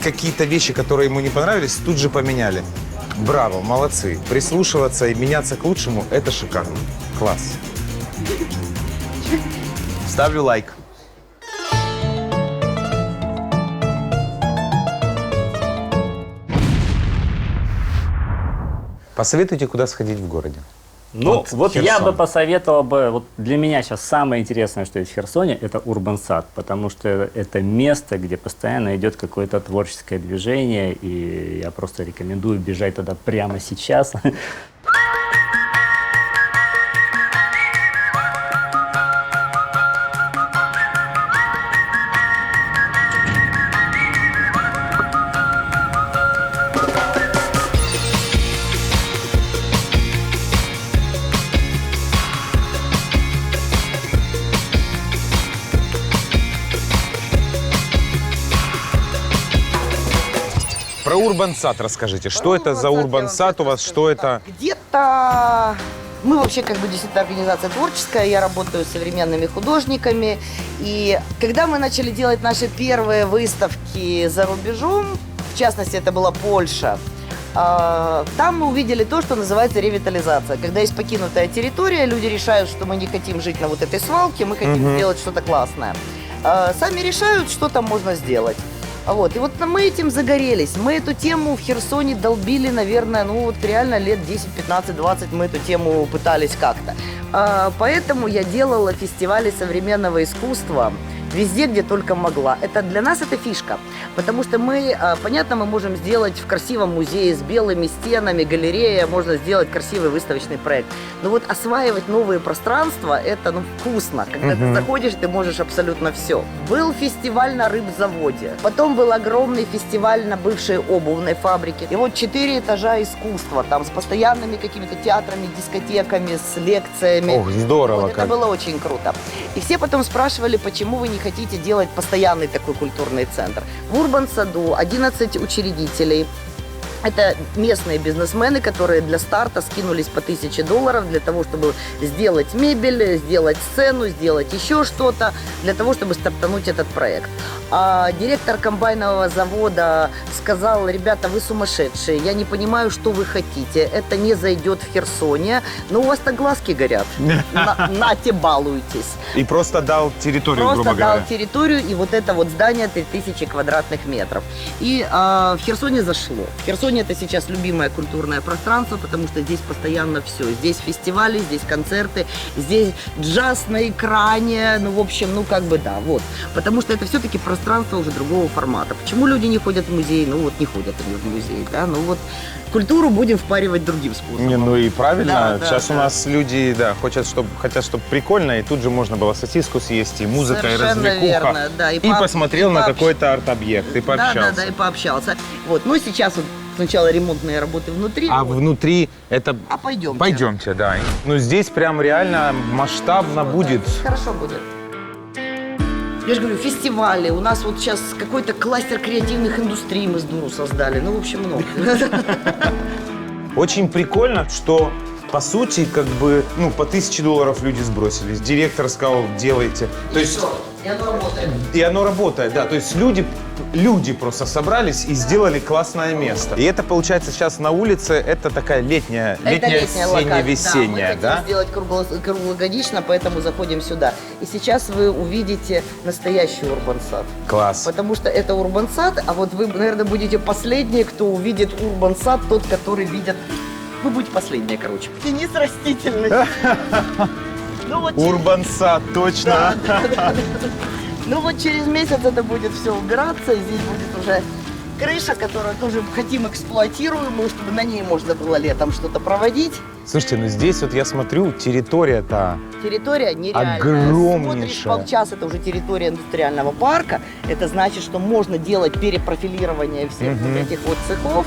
какие-то вещи, которые ему не понравились, тут же поменяли. Браво, молодцы. Прислушиваться и меняться к лучшему – это шикарно. Класс. Ставлю лайк. Посоветуйте, куда сходить в городе. Я бы посоветовал для меня сейчас самое интересное, что есть в Херсоне, это Урбансад, потому что это место, где постоянно идет какое-то творческое движение, и я просто рекомендую бежать туда прямо сейчас. Про Урбансад расскажите. Что это за Урбансад у вас? Что это? Где-то... Мы вообще действительно организация творческая. Я работаю с современными художниками. И когда мы начали делать наши первые выставки за рубежом, в частности, это была Польша, Там мы увидели то, что называется ревитализация. Когда есть покинутая территория, люди решают, что мы не хотим жить на вот этой свалке, мы хотим сделать что-то классное. Сами решают, что там можно сделать. Вот. И вот мы этим загорелись. Мы эту тему в Херсоне долбили, наверное, ну вот реально лет 10, 15, 20 мы эту тему пытались как-то. Поэтому я делала фестивали современного искусства везде, где только могла. Это для нас это фишка, потому что мы, понятно, мы можем сделать в красивом музее с белыми стенами, галерея, можно сделать красивый выставочный проект. Но вот осваивать новые пространства, это вкусно. Когда ты заходишь, ты можешь абсолютно все. Был фестиваль на рыбзаводе, потом был огромный фестиваль на бывшей обувной фабрике. И вот 4 этажа искусства, там с постоянными какими-то театрами, дискотеками, с лекциями. Ох, здорово Вот, это было очень круто. И все потом спрашивали, почему вы не хотите делать постоянный такой культурный центр. В Урбан-саду 11 учредителей. Это местные бизнесмены, которые для старта скинулись по $1000 для того, чтобы сделать мебель, сделать сцену, сделать еще что-то, для того, чтобы стартануть этот проект. А директор комбайнового завода сказал: ребята, вы сумасшедшие, я не понимаю, что вы хотите, это не зайдет в Херсоне, но у вас-то глазки горят, нате, балуйтесь. И просто дал территорию, грубо говоря. Просто дал территорию, и вот это вот здание 3000 квадратных метров. И в Херсоне зашло. В Херсоне это сейчас любимое культурное пространство, потому что здесь постоянно все. Здесь фестивали, здесь концерты, здесь джаз на экране, ну, в общем, ну, как бы, да, вот. Потому что это все-таки пространство уже другого формата. Почему люди не ходят в музей? Ну, вот не ходят они в музей, да, ну, вот культуру будем впаривать другим способом. Не, ну и правильно. Да, Сейчас да, у нас люди, да, хотят, чтобы прикольно, и тут же можно было сосиску съесть, и музыка, Совершенно и развлекуха. верно, да, и посмотрел на какой-то арт-объект, и пообщался. Да, и пообщался. Вот, ну, сейчас вот сначала ремонтные работы внутри. А внутри это... А пойдемте. Пойдемте, да. Ну, здесь прям реально масштабно будет. Хорошо будет. Я же говорю, фестивали. У нас вот сейчас какой-то кластер креативных индустрий мы с дуру создали. Ну, в общем, много. Очень прикольно, что, по сути, как бы, ну, по $1000 люди сбросились. Директор сказал, делайте. То есть... И оно работает. И оно работает, да. То есть люди просто собрались и сделали классное место. И это, получается, сейчас на улице, это такая летняя осенне-весенняя, да? Мы хотим сделать круглогодично, поэтому заходим сюда. И сейчас вы увидите настоящий урбан-сад. Класс. Потому что это урбан-сад, а вот вы, наверное, будете последние, кто увидит урбан-сад, тот, который видит... Вы будете последние, короче. Денис растительность. Урбан-сад, точно. Ну вот через месяц это будет все убираться, и здесь будет уже крыша, которую тоже хотим эксплуатируемую, чтобы на ней можно было летом что-то проводить. Слушайте, ну здесь вот я смотрю, территория-то... Территория нереальная. Огромнейшая. Смотришь, полчас это уже территория индустриального парка. Это значит, что можно делать перепрофилирование всех этих вот цехов.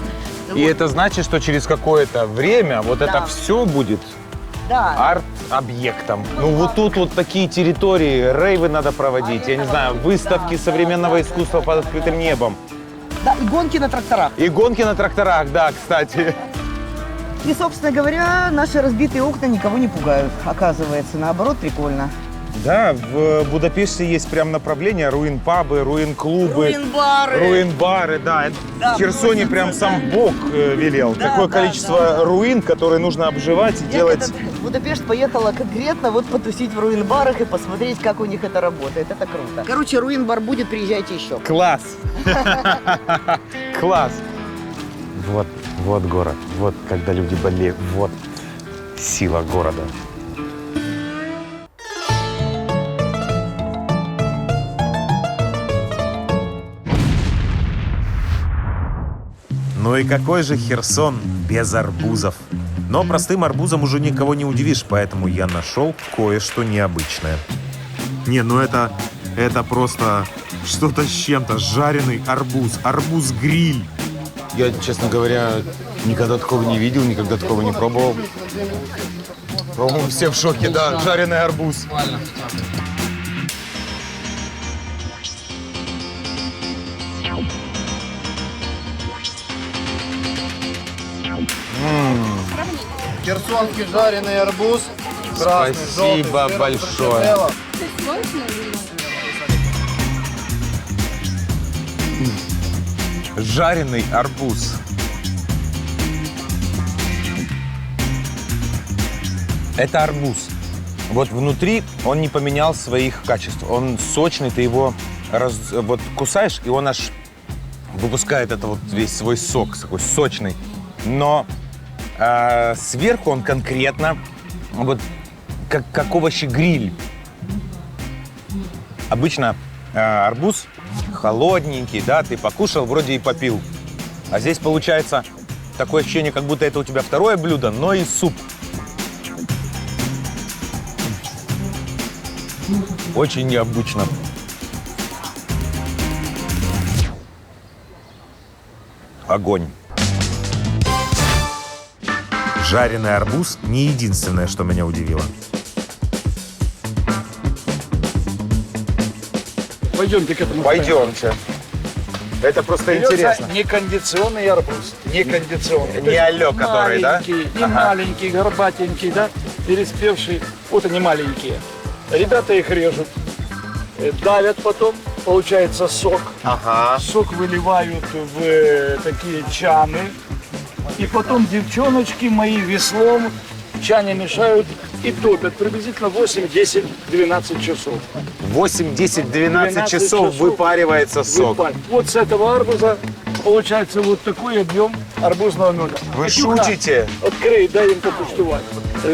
И это значит, что через какое-то время вот это все будет... арт-объектом. Ну вот тут вот такие территории, рейвы надо проводить, я не знаю, выставки современного искусства под открытым небом. Да, и гонки на тракторах. И гонки на тракторах, да, кстати. И, собственно говоря, наши разбитые окна никого не пугают, оказывается. Наоборот, прикольно. Да, в Будапеште есть прям направление руин-пабы, руин-клубы. Руин-бары. Руин-бары, да. Да, в Херсоне прям сам Бог велел. Да, такое количество руин, которые нужно обживать и делать... В Будапешт поехала конкретно вот потусить в руин-барах и посмотреть, как у них это работает. Это круто. Короче, руин-бар будет, приезжайте еще. Класс! Класс! Вот город. Вот когда люди болеют. Вот сила города. Ну и какой же Херсон без арбузов? Но простым арбузом уже никого не удивишь, поэтому я нашел кое-что необычное. Не, ну это просто что-то с чем-то. Жареный арбуз, арбуз-гриль. Я, честно говоря, никогда такого не видел, никогда такого не пробовал. По-моему, все в шоке, да, жареный арбуз. Херсонский жареный арбуз. Красный, Спасибо желтый, большое. Жареный арбуз. Это арбуз. Вот внутри он не поменял своих качеств. Он сочный, ты его вот кусаешь, и он аж выпускает это вот весь свой сок, такой сочный. Но сверху он конкретно вот как овощи-гриль. Обычно арбуз холодненький, да, ты покушал, вроде и попил. А здесь получается такое ощущение, как будто это у тебя второе блюдо, но и суп. Очень необычно. Огонь. Жареный арбуз не единственное, что меня удивило. Пойдемте к этому. Пойдемте. Это просто интересно. Некондиционный арбуз. Некондиционный. Не алё, который, да? Не маленький, горбатенький, да, переспевший. Вот они маленькие. Ребята их режут, давят потом, получается сок. Ага. Сок выливают в такие чаны. И потом девчоночки мои веслом в чане мешают и топят приблизительно 8, 10, 12 часов. 8, 10, 12 часов выпаривается сок. Вот с этого арбуза получается вот такой объем арбузного меда. Вы шутите? Открой, дай им покуштовать.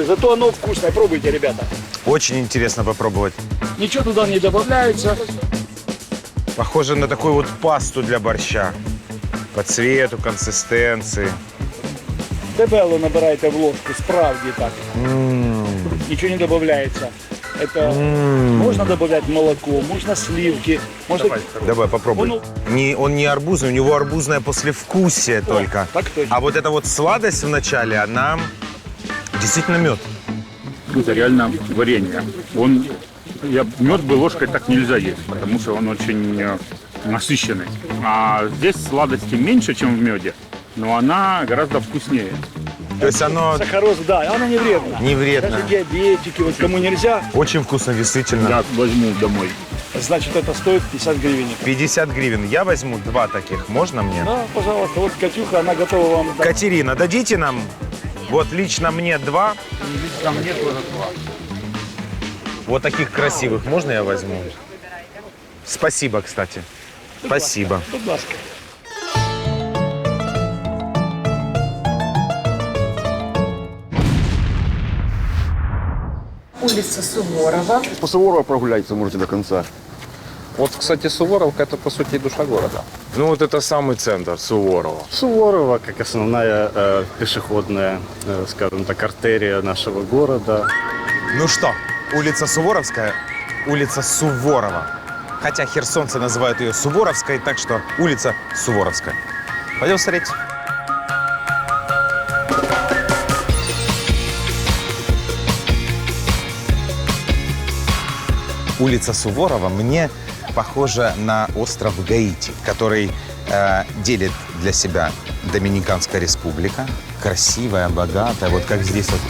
Зато оно вкусное. Пробуйте, ребята. Очень интересно попробовать. Ничего туда не добавляется. Похоже на такую вот пасту для борща. По цвету, консистенции. Дебелу набирайте в ложку, справді так. Ничего не добавляется. Это можно добавлять молоко, можно сливки. Можно... Давай попробуй. Он не арбузный, у него арбузное послевкусие только. Так точно. А вот эта вот сладость в начале, она действительно мед. Это реально варенье. Мед бы ложкой так нельзя есть, потому что он очень насыщенный. А здесь сладости меньше, чем в меде, но она гораздо вкуснее. То есть оно... Сахароз, да, она не вредна. Не вредна. Даже диабетики, вот кому нельзя. Очень вкусно, действительно. Я возьму домой. Значит, это стоит 50 гривен. 50 гривен. Я возьму 2 таких. Можно мне? Да, пожалуйста. Вот Катюха, она готова вам... Катерина, дадите нам? Вот лично мне 2. Лично мне тоже 2. Вот таких красивых можно я возьму? Спасибо, кстати. Спасибо. Будь ласка. Улица Суворова. По Суворова прогуляйте можете до конца. Вот, кстати, Суворовка – это, по сути, душа города. Ну, вот это самый центр Суворова. Суворова как основная пешеходная, скажем так, артерия нашего города. Ну что, улица Суворовская, улица Суворова. Хотя херсонцы называют ее Суворовской, так что улица Суворовская. Пойдем смотреть. Улица Суворова мне похожа на остров Гаити, который делит для себя Доминиканская республика. Красивая, богатая, вот как здесь вот.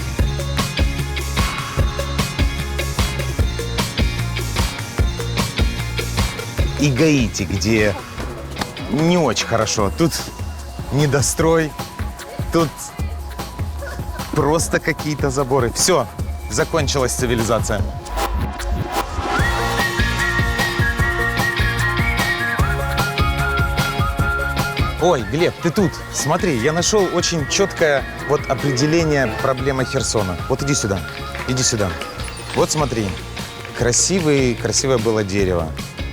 И Гаити, где не очень хорошо. Тут недострой, тут просто какие-то заборы. Все, закончилась цивилизация. Ой, Глеб, ты тут. Смотри, я нашел очень четкое вот определение проблемы Херсона. Вот иди сюда, иди сюда. Вот смотри, красивое было дерево.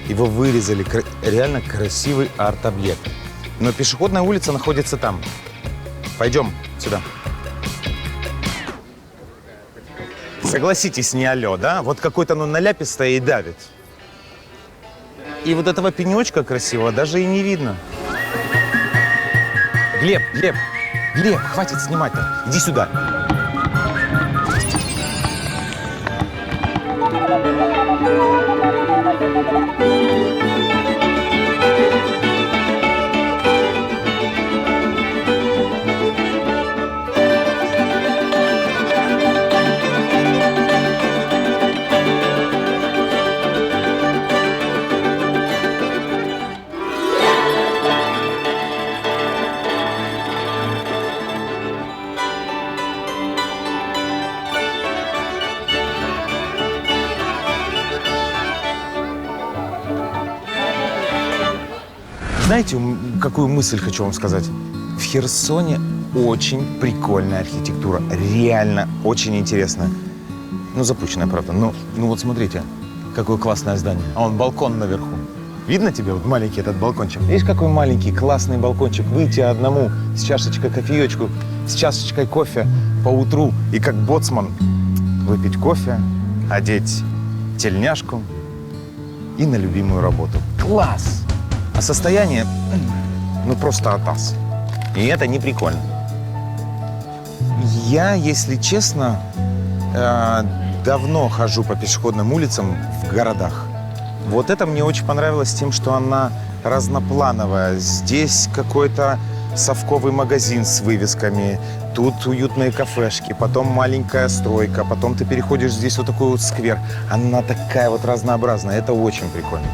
Его вырезали, реально красивый арт-объект. Но пешеходная улица находится там. Пойдем сюда. Согласитесь, не алё, да? Вот какой-то оно наляпистое и давит. И вот этого пенечка красивого даже и не видно. Глеб, хватит снимать-то. Иди сюда. знаете, какую мысль хочу вам сказать? В Херсоне очень прикольная архитектура. Реально очень интересная. Ну, запущенная, правда. Ну вот смотрите, какое классное здание. А вон балкон наверху. Видно тебе вот маленький этот балкончик? Видишь, какой маленький, классный балкончик. Выйти одному с чашечкой кофеечку, с чашечкой кофе по утру и как боцман выпить кофе, одеть тельняшку и на любимую работу. Класс! А состояние, ну, просто атас. И это не прикольно. Я, если честно, давно хожу по пешеходным улицам в городах. Вот это мне очень понравилось тем, что она разноплановая. Здесь какой-то совковый магазин с вывесками, тут уютные кафешки, потом маленькая стройка, потом ты переходишь здесь вот такой вот сквер. Она такая вот разнообразная, это очень прикольно.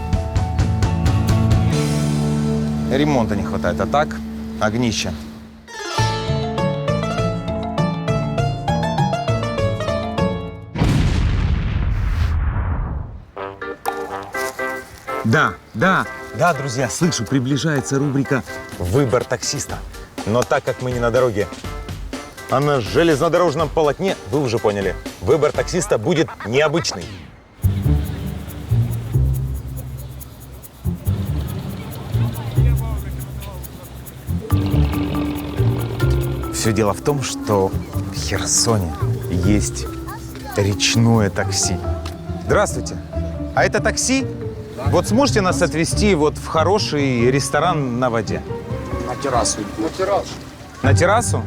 Ремонта не хватает, а так огнище. Да, друзья, слышу, приближается рубрика «Выбор таксиста». Но так как мы не на дороге, а на железнодорожном полотне, вы уже поняли, выбор таксиста будет необычный. Все дело в том, что в Херсоне есть речное такси. Здравствуйте. А это такси? Вот сможете нас отвезти вот в хороший ресторан на воде? На террасу. На террасу. На террасу?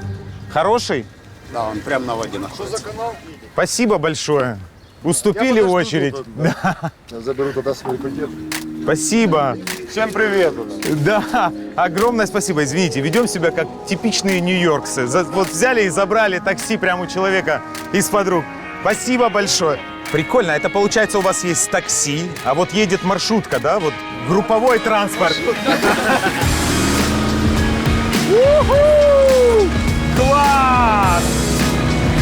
Хороший? Да, он прямо на воде находится. Что за канал? Спасибо большое. Уступили очередь. Да. Я заберу тогда свой пакет. Спасибо. Всем привет. Да, огромное спасибо. Извините, ведем себя как типичные нью-йоркцы. Вот взяли и забрали такси прямо у человека из-под рук. Спасибо большое. Прикольно, это получается у вас есть такси, а вот едет маршрутка, да? Вот групповой транспорт. Класс!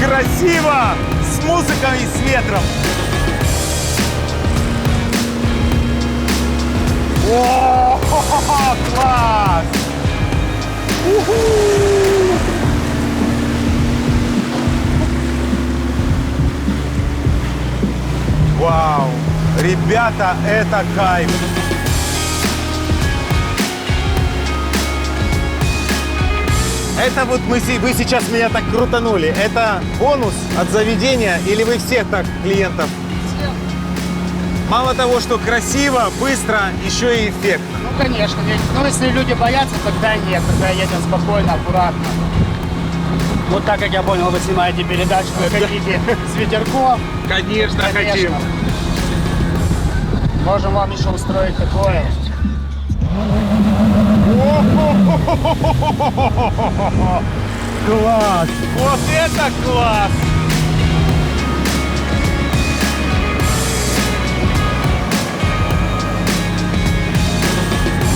Красиво! С музыкой и с ветром. О, класс! Вау! Ребята, это кайф! Это вот вы сейчас меня так крутанули. Это бонус от заведения или вы всех так клиентов? Мало того, что красиво, быстро, еще и эффектно. Ну, конечно. Ну, если люди боятся, тогда нет. Тогда едем спокойно, аккуратно. Вот так, как я понял, вы снимаете передачу, вы хотите с ветерком. Конечно, хотим. Можем вам еще устроить такое. Класс! Вот это класс!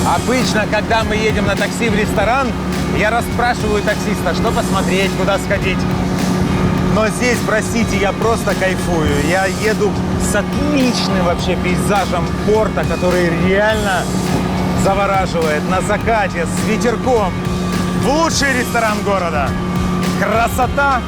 Обычно, когда мы едем на такси в ресторан, я расспрашиваю таксиста, что посмотреть, куда сходить. Но здесь, простите, я просто кайфую. Я еду с отличным вообще пейзажем порта, который реально завораживает. На закате, с ветерком. В лучший ресторан города. Красота!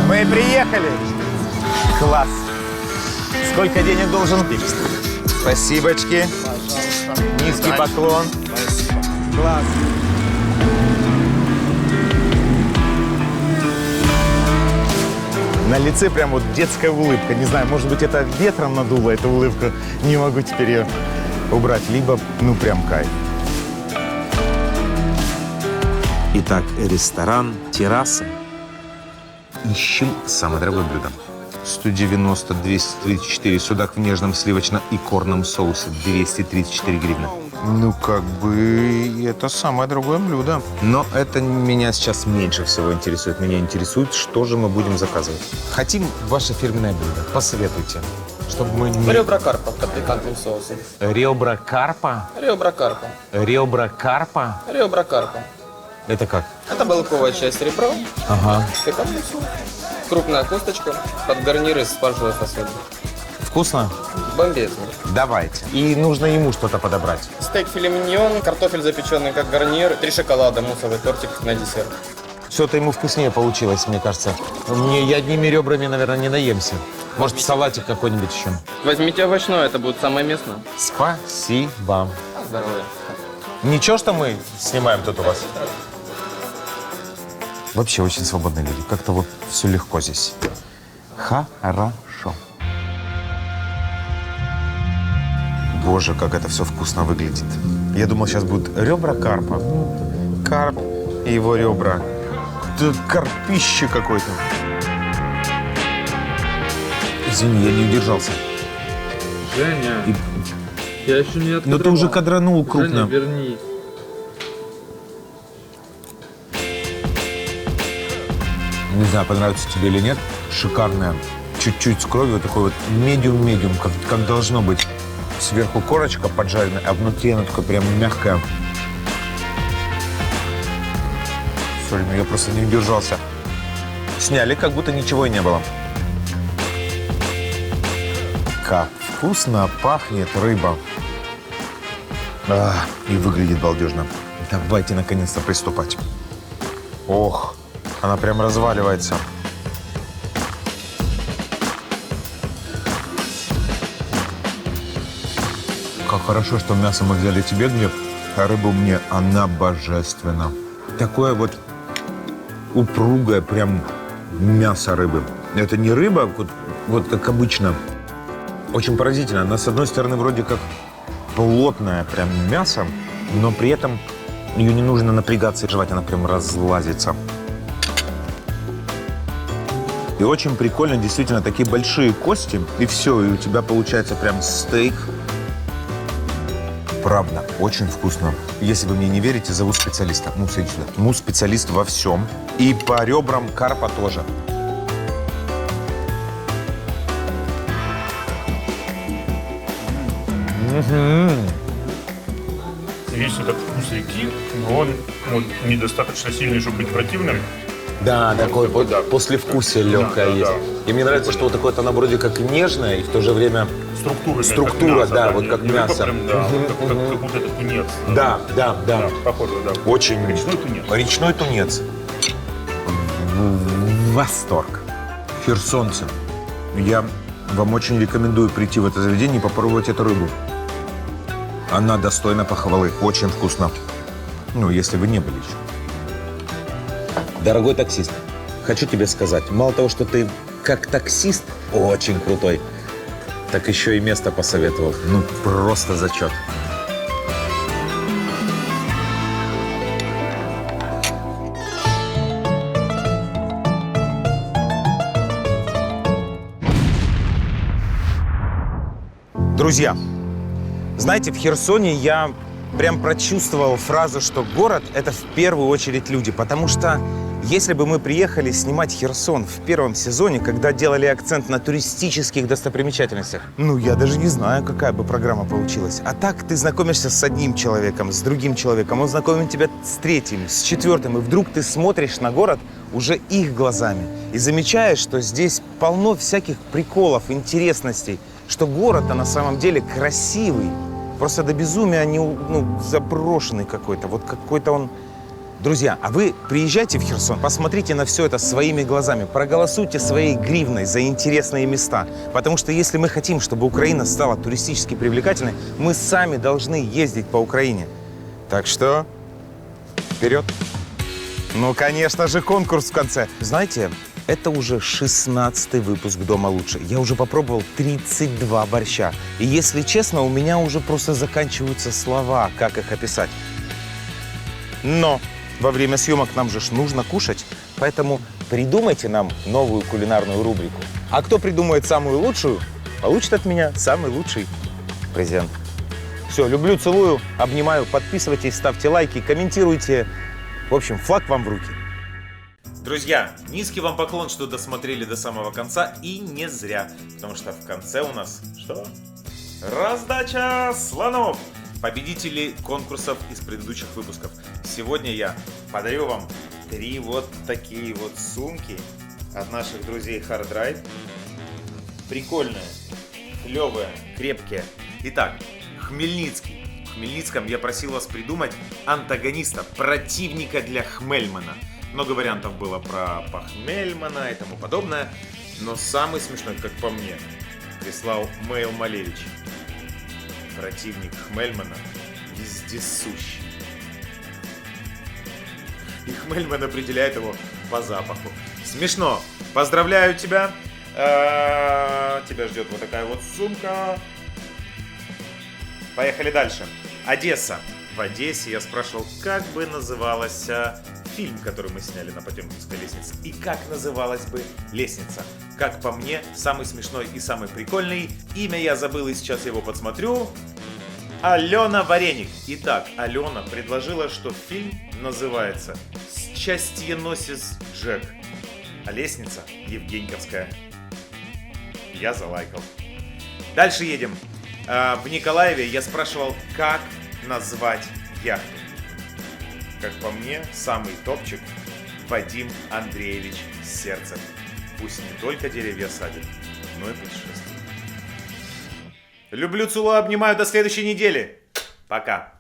Мы приехали. Класс. Сколько денег должен? Спасибочки. Низкий поклон. Класс. На лице прям вот детская улыбка. Не знаю, может быть, это ветром надуло эту улыбку. Не могу теперь ее убрать. Либо, ну, прям кайф. Итак, ресторан, терраса. Ищем самое дорогое блюдо. 190, 234, судак в нежном сливочно-икорном соусе, 234 гривны. Ну, как бы, это самое дорогое блюдо. Но это меня сейчас меньше всего интересует. Меня интересует, что же мы будем заказывать. Хотим ваше фирменное блюдо. Посоветуйте. Чтобы мы не... Ребра карпа с пикантным соусом. Ребра карпа? Ребра карпа. Ребра карпа? Ребра карпа. Это как? Это белковая часть ребра. Ага. Крупная косточка под гарнир из спаржевой фасоли. Вкусно? Бомбезно. Давайте. И нужно ему что-то подобрать. Стейк филе миньон, картофель запеченный как гарнир, 3 шоколада, муссовый тортик на десерт. Все-то ему вкуснее получилось, мне кажется. Я одними ребрами, наверное, не наемся. Может, салатик какой-нибудь еще. Возьмите овощное, это будет самое местное. Спасибо. Здоровья. Ничего, что мы снимаем тут у вас? Вообще очень свободные люди. Как-то вот все легко здесь. Хорошо. Боже, как это все вкусно выглядит. Я думал, сейчас будут ребра карпа. Карп и его ребра. Это карпище какое-то. Извини, я не удержался. Женя, я еще не открывал. Но ты уже кадранул крупно. Женя, вернись. Не знаю, понравится тебе или нет. Шикарная. Чуть-чуть с кровью, такой вот медиум-медиум, как должно быть. Сверху корочка поджаренная, а внутри она такая прям мягкая. Сори, я просто не удержался. Сняли, как будто ничего и не было. Как вкусно пахнет рыба. И выглядит балдежно. Давайте наконец-то приступать. Ох, она прям разваливается. Как хорошо, что мясо мы взяли тебе, Глеб, а рыбу мне, она божественна. Такое вот упругое прям мясо рыбы. Это не рыба, вот как обычно. Очень поразительно. Она, с одной стороны, вроде как плотное прям мясо, но при этом ее не нужно напрягаться и жевать, она прям разлазится. И очень прикольно, действительно, такие большие кости, и все, и у тебя получается прям стейк. Правда, очень вкусно. Если вы мне не верите, зову специалиста. Мус, иди сюда. Мус специалист во всем. И по ребрам карпа тоже. Есть этот вкус реки, но он вот недостаточно сильный, чтобы быть противным. Да, такой вот да. послевкусие легкое Да, есть. да. И мне нравится, что вот такое она вроде как нежная, и в то же время структура, мясо, да, вот как не мясо. Прям, да, как будто это тунец. Да. Похоже, да. Очень. Речной тунец. Речной тунец. Восторг. Херсонцы. Я вам очень рекомендую прийти в это заведение и попробовать эту рыбу. Она достойна похвалы. Очень вкусно. Ну, если вы не были еще. Дорогой таксист, хочу тебе сказать, мало того, что ты как таксист очень крутой, так еще и место посоветовал. Ну, просто зачет. Друзья, знаете, в Херсоне я прям прочувствовал фразу, что город – это в первую очередь люди, потому что если бы мы приехали снимать Херсон в первом сезоне, когда делали акцент на туристических достопримечательностях, ну, я даже не знаю, какая бы программа получилась. А так ты знакомишься с одним человеком, с другим человеком, он знакомит тебя с третьим, с четвертым, и вдруг ты смотришь на город уже их глазами и замечаешь, что здесь полно всяких приколов, интересностей, что город-то на самом деле красивый, просто до безумия заброшенный какой-то, вот какой-то он. Друзья, а вы приезжайте в Херсон, посмотрите на все это своими глазами, проголосуйте своей гривной за интересные места. Потому что если мы хотим, чтобы Украина стала туристически привлекательной, мы сами должны ездить по Украине. Так что вперед! Ну, конечно же, конкурс в конце. Знаете, это уже 16-й выпуск «Дома лучше». Я уже попробовал 32 борща. И если честно, у меня уже просто заканчиваются слова, как их описать. Но во время съемок нам же нужно кушать, поэтому придумайте нам новую кулинарную рубрику. А кто придумает самую лучшую, получит от меня самый лучший презент. Все, люблю, целую, обнимаю, подписывайтесь, ставьте лайки, комментируйте. В общем, флаг вам в руки. Друзья, низкий вам поклон, что досмотрели до самого конца, и не зря, потому что в конце у нас что? Раздача слонов! Победители конкурсов из предыдущих выпусков. Сегодня я подарю вам 3 вот такие вот сумки от наших друзей Hard Ride. Прикольные, клевые, крепкие. Итак, Хмельницкий. В Хмельницком я просил вас придумать антагониста, противника для Хмельмана. Много вариантов было про Пахмельмана и тому подобное. Но самый смешной, как по мне, прислал Мейл Малевич. Противник Хмельмана вездесущий. И Хмельман определяет его по запаху. Смешно. Поздравляю тебя. Тебя ждет вот такая вот сумка. Поехали дальше. Одесса. В Одессе я спрашивал, как бы назывался фильм, который мы сняли на Потемкинской лестнице. И как называлась бы лестница. Как по мне, самый смешной и самый прикольный. Имя я забыл и сейчас его подсмотрю. Алена Вареник. Итак, Алена предложила, что фильм называется «Счастьеносец Джек», а лестница Евгеньковская. Я залайкал. Дальше едем. В Николаеве я спрашивал, как назвать яхту. Как по мне, самый топчик Вадим Андреевич Сердцев. Пусть не только деревья садит, но и путешествует. Люблю, целую, обнимаю. До следующей недели. Пока.